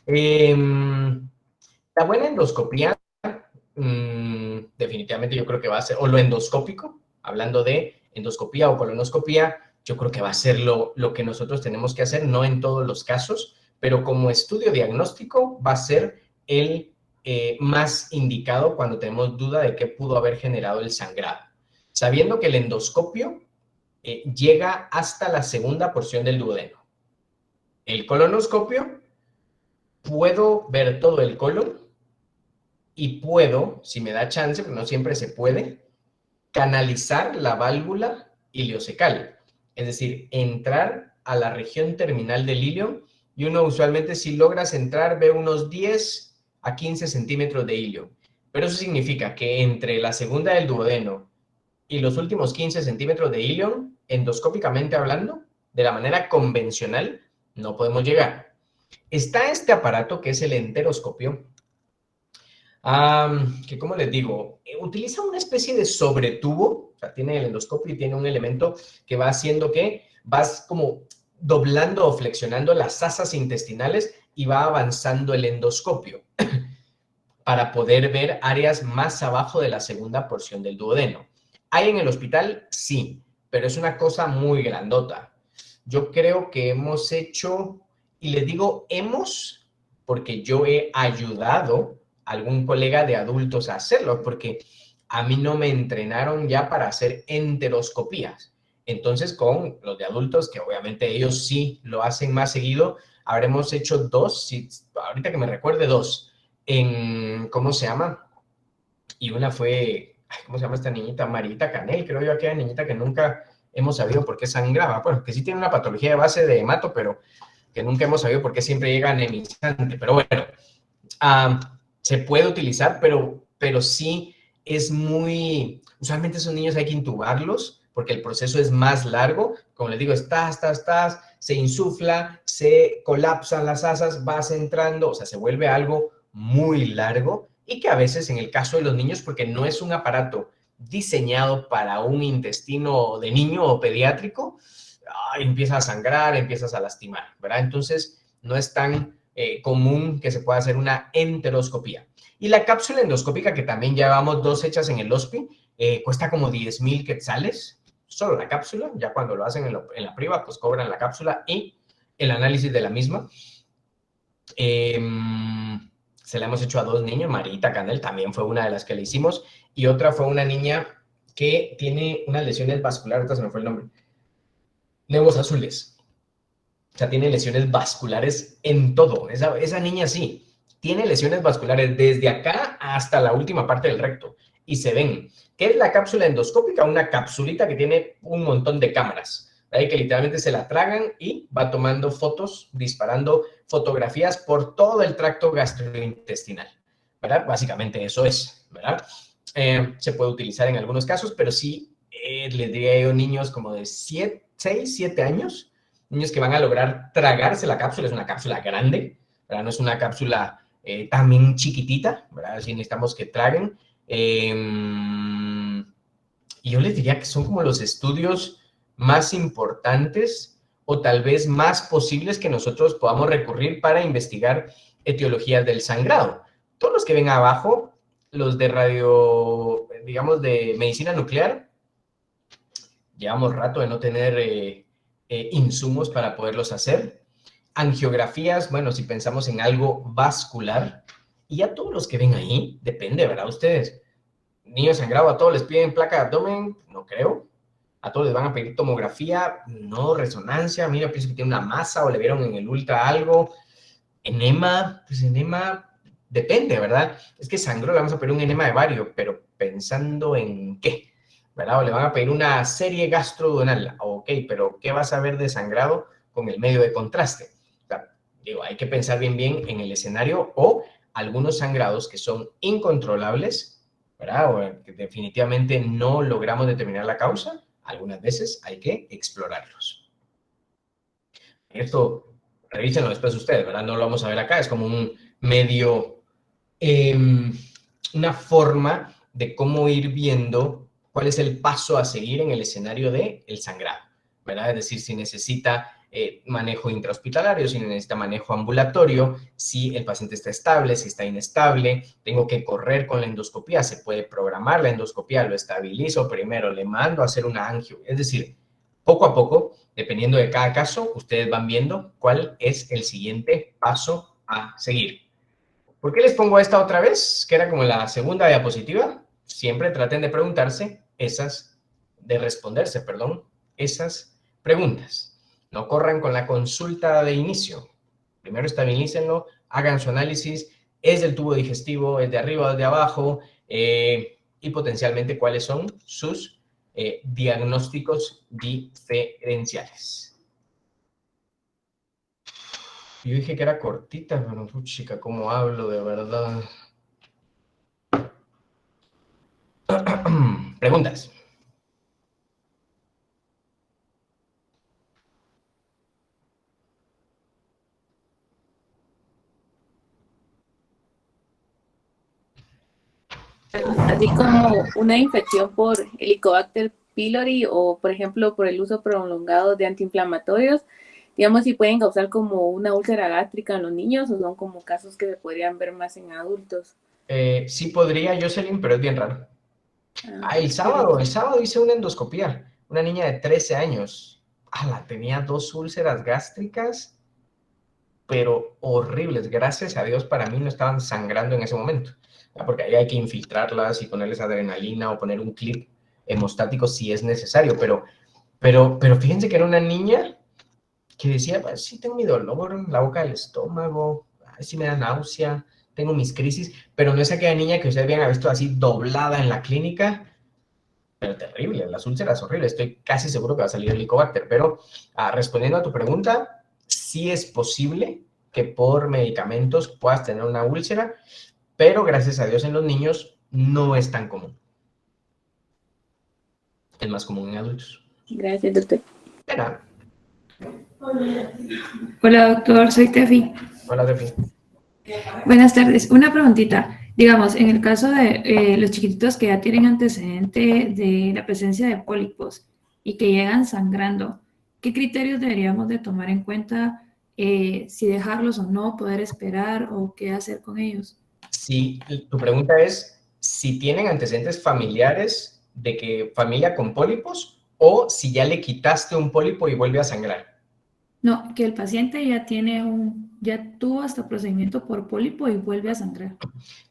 La buena endoscopía, definitivamente yo creo que va a ser, o lo endoscópico, hablando de endoscopía o colonoscopía, yo creo que va a ser lo que nosotros tenemos que hacer, no en todos los casos, pero como estudio diagnóstico va a ser el más indicado cuando tenemos duda de qué pudo haber generado el sangrado. Sabiendo que el endoscopio llega hasta la segunda porción del duodeno. El colonoscopio, puedo ver todo el colon y puedo, si me da chance, porque no siempre se puede, canalizar la válvula ileocecal. Es decir, entrar a la región terminal del ilio y uno usualmente si logras entrar ve unos 10 a 15 centímetros de ilio. Pero eso significa que entre la segunda del duodeno y los últimos 15 centímetros de ilio endoscópicamente hablando, de la manera convencional, no podemos llegar. Está este aparato que es el enteroscopio, que como les digo, utiliza una especie de sobretubo, o sea, tiene el endoscopio y tiene un elemento que va haciendo que vas como doblando o flexionando las asas intestinales y va avanzando el endoscopio para poder ver áreas más abajo de la segunda porción del duodeno. ¿Hay en el hospital? Sí, pero es una cosa muy grandota. Yo creo que hemos hecho, y les digo hemos, porque yo he ayudado a algún colega de adultos a hacerlo, porque a mí no me entrenaron ya para hacer enteroscopías. Entonces, con los de adultos, que obviamente ellos sí lo hacen más seguido, habremos hecho 2, sí, ahorita que me recuerde 2, en, ¿cómo se llama? Y una fue, ¿cómo se llama esta niñita? Marita Canel, creo yo, aquella niñita que nunca hemos sabido por qué sangraba. Bueno, que sí tiene una patología de base de hemato, pero que nunca hemos sabido por qué siempre llega anemizante. Pero bueno, se puede utilizar, pero sí es muy... Usualmente esos niños hay que intubarlos porque el proceso es más largo. Como les digo, se insufla, se colapsan las asas, vas entrando, o sea, se vuelve algo muy largo y que a veces en el caso de los niños, porque no es un aparato diseñado para un intestino de niño o pediátrico, empieza a sangrar, empiezas a lastimar, ¿verdad? Entonces, no es tan común que se pueda hacer una enteroscopía. Y la cápsula endoscópica, que también llevamos 2 hechas en el HOSPI, cuesta como 10,000 quetzales, solo la cápsula. Ya cuando lo hacen en la priva, pues cobran la cápsula y el análisis de la misma. Se la hemos hecho a 2 niños, Marita Canel también fue una de las que le hicimos, y otra fue una niña que tiene unas lesiones vasculares, ahorita se me fue el nombre, nevos azules. O sea, tiene lesiones vasculares en todo. Esa niña sí, tiene lesiones vasculares desde acá hasta la última parte del recto. Y se ven. ¿Qué es la cápsula endoscópica? Una capsulita que tiene un montón de cámaras, ¿verdad? Que literalmente se la tragan y va tomando fotos, disparando fotografías por todo el tracto gastrointestinal, ¿verdad? Básicamente eso es, ¿verdad? Se puede utilizar en algunos casos, pero sí, les diría yo, niños como de 6, 7 años, niños que van a lograr tragarse la cápsula. Es una cápsula grande, ¿verdad? No es una cápsula también chiquitita, ¿verdad? Así necesitamos que traguen. Y yo les diría que son como los estudios más importantes o tal vez más posibles que nosotros podamos recurrir para investigar etiologías del sangrado. Todos los que ven abajo, los de radio, digamos, de medicina nuclear, llevamos rato de no tener insumos para poderlos hacer. Angiografías, bueno, si pensamos en algo vascular, y ya todos los que ven ahí, depende, ¿verdad? Ustedes, niños sangrados, a todos les piden placa de abdomen, no creo. A todos les van a pedir tomografía, no, resonancia, mira, pienso que tiene una masa o le vieron en el ultra algo. Enema, pues enema, depende, ¿verdad? Es que sangró, le vamos a pedir un enema de vario, pero pensando en qué, ¿verdad? O le van a pedir una serie gastroduodenal, ok, pero ¿qué vas a ver de sangrado con el medio de contraste? O sea, digo, hay que pensar bien en el escenario o algunos sangrados que son incontrolables, ¿verdad? O que definitivamente no logramos determinar la causa, algunas veces hay que explorarlos. Esto, revísenlo después ustedes, ¿verdad? No lo vamos a ver acá, es como un medio, una forma de cómo ir viendo cuál es el paso a seguir en el escenario del sangrado, ¿verdad? Es decir, si necesita manejo intrahospitalario, si necesita manejo ambulatorio, si el paciente está estable, si está inestable, tengo que correr con la endoscopía, se puede programar la endoscopía, lo estabilizo primero, le mando a hacer una angio, es decir, poco a poco, dependiendo de cada caso, ustedes van viendo cuál es el siguiente paso a seguir. ¿Por qué les pongo esta otra vez? Que era como la segunda diapositiva. Siempre traten de preguntarse responderse esas preguntas. No corran con la consulta de inicio. Primero estabilícenlo, hagan su análisis. ¿Es del tubo digestivo? ¿Es de arriba o de abajo? Y potencialmente cuáles son sus diagnósticos diferenciales. Yo dije que era cortita, pero chica, ¿cómo hablo de verdad? Preguntas. Así como una infección por Helicobacter pylori o, por ejemplo, por el uso prolongado de antiinflamatorios, digamos, si pueden causar como una úlcera gástrica en los niños o son como casos que se podrían ver más en adultos. Sí podría, Jocelyn, pero es bien raro. El sábado hice una endoscopía. Una niña de 13 años. Tenía 2 úlceras gástricas, pero horribles. Gracias a Dios, para mí no estaban sangrando en ese momento. Porque ahí hay que infiltrarlas y ponerles adrenalina o poner un clip hemostático si es necesario. Pero fíjense que era una niña que decía, pues, sí tengo mi dolor en la boca del estómago, sí me da náusea, tengo mis crisis, pero no es aquella niña que ustedes habían visto así doblada en la clínica, pero terrible, las úlceras horribles, estoy casi seguro que va a salir el Helicobacter, pero respondiendo a tu pregunta, sí es posible que por medicamentos puedas tener una úlcera, pero gracias a Dios en los niños no es tan común. Es más común en adultos. Gracias, doctor. De nada. Hola, doctor, soy Tefi. Hola, Tefi. Buenas tardes. Una preguntita. Digamos, en el caso de los chiquititos que ya tienen antecedente de la presencia de pólipos y que llegan sangrando, ¿qué criterios deberíamos de tomar en cuenta si dejarlos o no, poder esperar o qué hacer con ellos? Si tu pregunta es si tienen antecedentes familiares de que familia con pólipos o si ya le quitaste un pólipo y vuelve a sangrar. No, que el paciente ya tuvo hasta procedimiento por pólipo y vuelve a sangrar.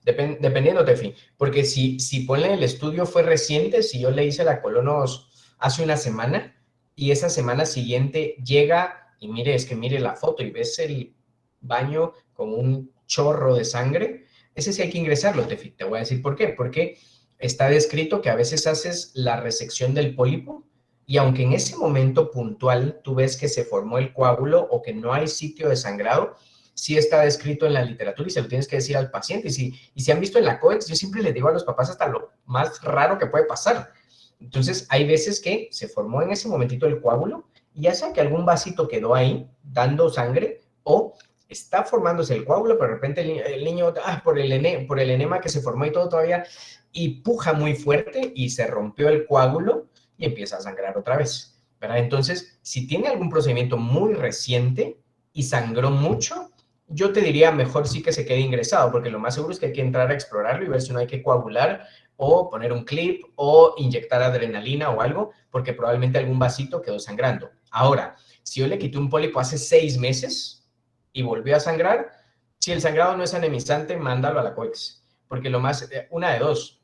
Dependiendo, Tefi, porque si ponle el estudio fue reciente, si yo le hice la colonos hace una semana y esa semana siguiente llega y mire la foto y ves el baño con un chorro de sangre, ese sí hay que ingresarlo, Tefi. Te voy a decir por qué. Porque está descrito que a veces haces la resección del pólipo y aunque en ese momento puntual tú ves que se formó el coágulo o que no hay sitio de sangrado, sí está descrito en la literatura y se lo tienes que decir al paciente. Y si han visto en la COEX, yo siempre les digo a los papás hasta lo más raro que puede pasar. Entonces, hay veces que se formó en ese momentito el coágulo y ya sea que algún vasito quedó ahí dando sangre o está formándose el coágulo, pero de repente el niño por el enema que se formó y todo todavía, y puja muy fuerte y se rompió el coágulo y empieza a sangrar otra vez, ¿verdad? Entonces, si tiene algún procedimiento muy reciente y sangró mucho, yo te diría mejor sí que se quede ingresado, porque lo más seguro es que hay que entrar a explorarlo y ver si no hay que coagular o poner un clip o inyectar adrenalina o algo, porque probablemente algún vasito quedó sangrando. Ahora, si yo le quité un pólipo hace 6 meses y volvió a sangrar, si el sangrado no es anemizante, mándalo a la COEX, porque lo más, una de dos,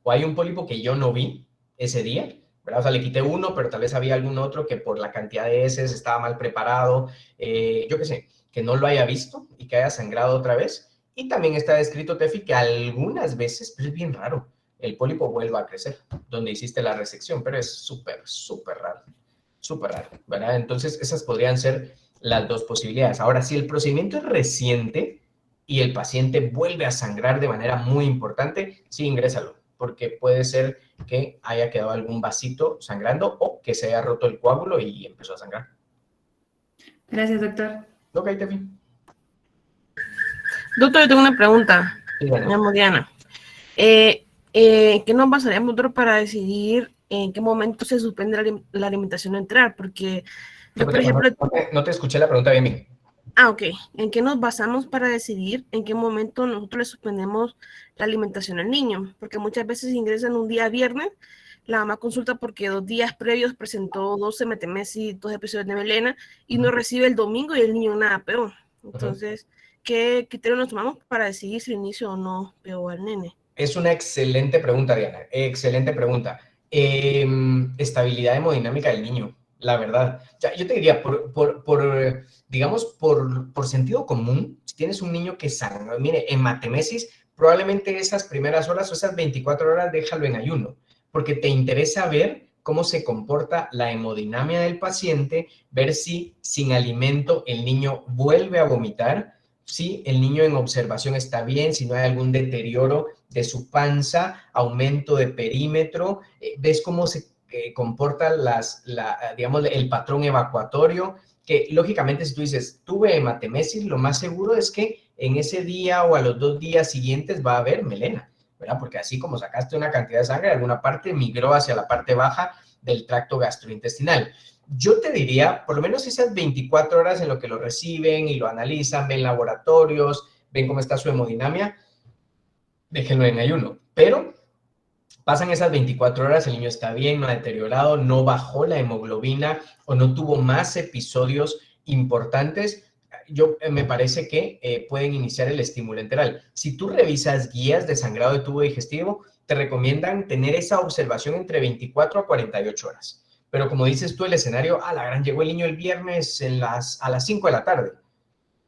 o hay un pólipo que yo no vi ese día, ¿verdad? O sea, le quité uno, pero tal vez había algún otro que por la cantidad de heces estaba mal preparado, yo qué sé, que no lo haya visto y que haya sangrado otra vez. Y también está descrito, Tefi, que algunas veces, pero es bien raro, el pólipo vuelva a crecer, donde hiciste la resección, pero es súper raro, ¿verdad? Entonces, esas podrían ser las dos posibilidades. Ahora, si el procedimiento es reciente y el paciente vuelve a sangrar de manera muy importante, sí, ingrésalo, porque puede ser que haya quedado algún vasito sangrando o que se haya roto el coágulo y empezó a sangrar. Gracias, doctor. Ok, Tefi. Doctor, yo tengo una pregunta. Sí, bueno. Me llamo Diana. ¿Qué nos basaríamos, doctor, para decidir en qué momento se suspende la alimentación entrar? Porque yo, por ejemplo... No te escuché la pregunta bien. Ok. ¿En qué nos basamos para decidir en qué momento nosotros le suspendemos la alimentación al niño? Porque muchas veces ingresan un día viernes, la mamá consulta porque 2 días previos presentó 12 metemesis, 2 episodios de melena y no recibe el domingo y el niño nada peor. Entonces, ¿qué criterio nos tomamos para decidir si inicio o no peor al nene? Es una excelente pregunta, Diana. Excelente pregunta. Estabilidad hemodinámica del niño, la verdad. O sea, yo te diría, digamos, por sentido común, si tienes un niño que sangra, mire, en matemesis, probablemente esas primeras horas o esas 24 horas déjalo en ayuno, porque te interesa ver cómo se comporta la hemodinamia del paciente, ver si sin alimento el niño vuelve a vomitar, si el niño en observación está bien, si no hay algún deterioro de su panza, aumento de perímetro, ves cómo se comporta digamos, el patrón evacuatorio, que lógicamente si tú dices, tuve hematemesis, lo más seguro es que en ese día o a los 2 días siguientes va a haber melena, ¿verdad? Porque así como sacaste una cantidad de sangre, alguna parte migró hacia la parte baja del tracto gastrointestinal. Yo te diría, por lo menos esas 24 horas en lo que lo reciben y lo analizan, ven laboratorios, ven cómo está su hemodinamia, déjenlo en ayuno. Pero pasan esas 24 horas, el niño está bien, no ha deteriorado, no bajó la hemoglobina o no tuvo más episodios importantes, me parece que pueden iniciar el estímulo enteral. Si tú revisas guías de sangrado de tubo digestivo, te recomiendan tener esa observación entre 24 a 48 horas. Pero como dices tú, el escenario, la gran, llegó el niño el viernes a las 5 de la tarde.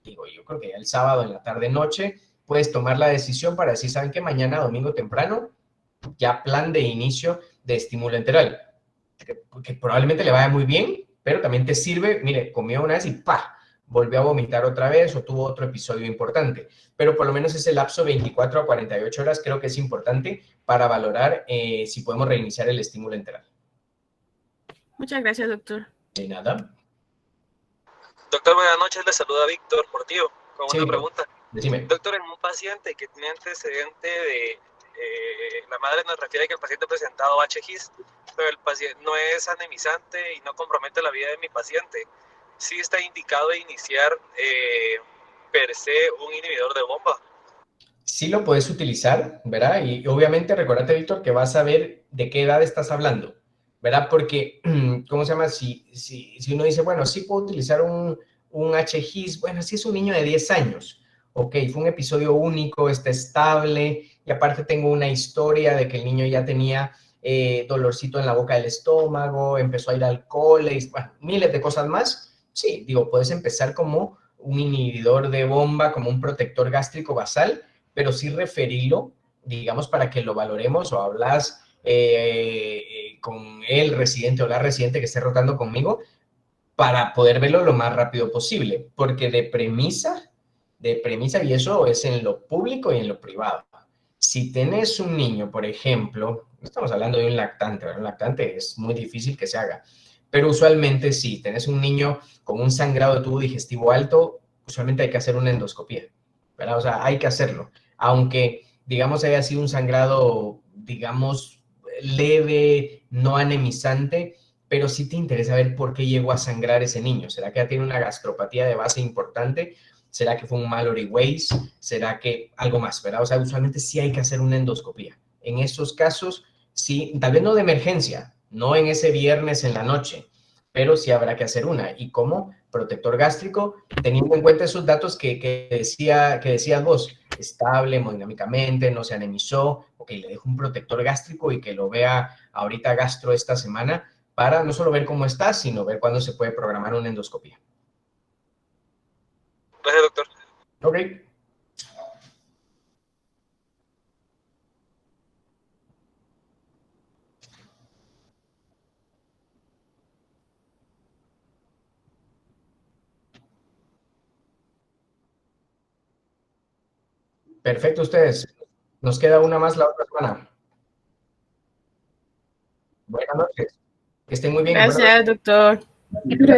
Digo, yo creo que ya el sábado en la tarde-noche puedes tomar la decisión para decir, ¿saben qué? Mañana, domingo temprano, ya plan de inicio de estímulo enteral, que probablemente le vaya muy bien, pero también te sirve, mire, comió una vez y ¡pah! Volvió a vomitar otra vez o tuvo otro episodio importante. Pero por lo menos ese lapso 24 a 48 horas creo que es importante para valorar si podemos reiniciar el estímulo enteral. Muchas gracias, doctor. De nada. Doctor, buenas noches. Le saluda Víctor Portillo con una pregunta. Decime. Doctor, en un paciente que tiene antecedente de... la madre nos refiere que el paciente ha presentado HGIS, pero el paciente no es anemizante y no compromete la vida de mi paciente. Sí está indicado iniciar per se un inhibidor de bomba. Sí lo puedes utilizar, ¿verdad? Y obviamente recordate, Víctor, que vas a ver de qué edad estás hablando, ¿verdad? Porque, ¿cómo se llama? Si uno dice, bueno, sí puedo utilizar un HGIS, bueno, si es un niño de 10 años, ok, fue un episodio único, está estable, y aparte tengo una historia de que el niño ya tenía dolorcito en la boca del estómago, empezó a ir al cole, y, bueno, miles de cosas más. Sí, digo, puedes empezar como un inhibidor de bomba, como un protector gástrico basal, pero sí referirlo, digamos, para que lo valoremos o hablas con el residente o la residente que esté rotando conmigo para poder verlo lo más rápido posible, porque de premisa, y eso es en lo público y en lo privado. Si tenés un niño, por ejemplo, no estamos hablando de un lactante, ¿verdad? Un lactante es muy difícil que se haga, pero usualmente sí, tenés un niño con un sangrado de tubo digestivo alto, usualmente hay que hacer una endoscopía, ¿verdad? O sea, hay que hacerlo, aunque, digamos, haya sido un sangrado, digamos, leve, no anemizante, pero sí te interesa ver por qué llegó a sangrar ese niño. ¿Será que ya tiene una gastropatía de base importante? ¿Será que fue un Mallory Weiss? ¿Será que algo más, verdad? O sea, usualmente sí hay que hacer una endoscopía. En estos casos, sí, tal vez no de emergencia, no en ese viernes en la noche, pero sí habrá que hacer una. Y como protector gástrico, teniendo en cuenta esos datos que decías vos, estable hemodinámicamente, no se anemizó, ok, le dejo un protector gástrico y que lo vea ahorita gastro esta semana, para no solo ver cómo está, sino ver cuándo se puede programar una endoscopía. Gracias, doctor. Ok. Perfecto, ustedes. Nos queda una más la otra semana. Buenas noches. Que estén muy bien. Gracias, doctor.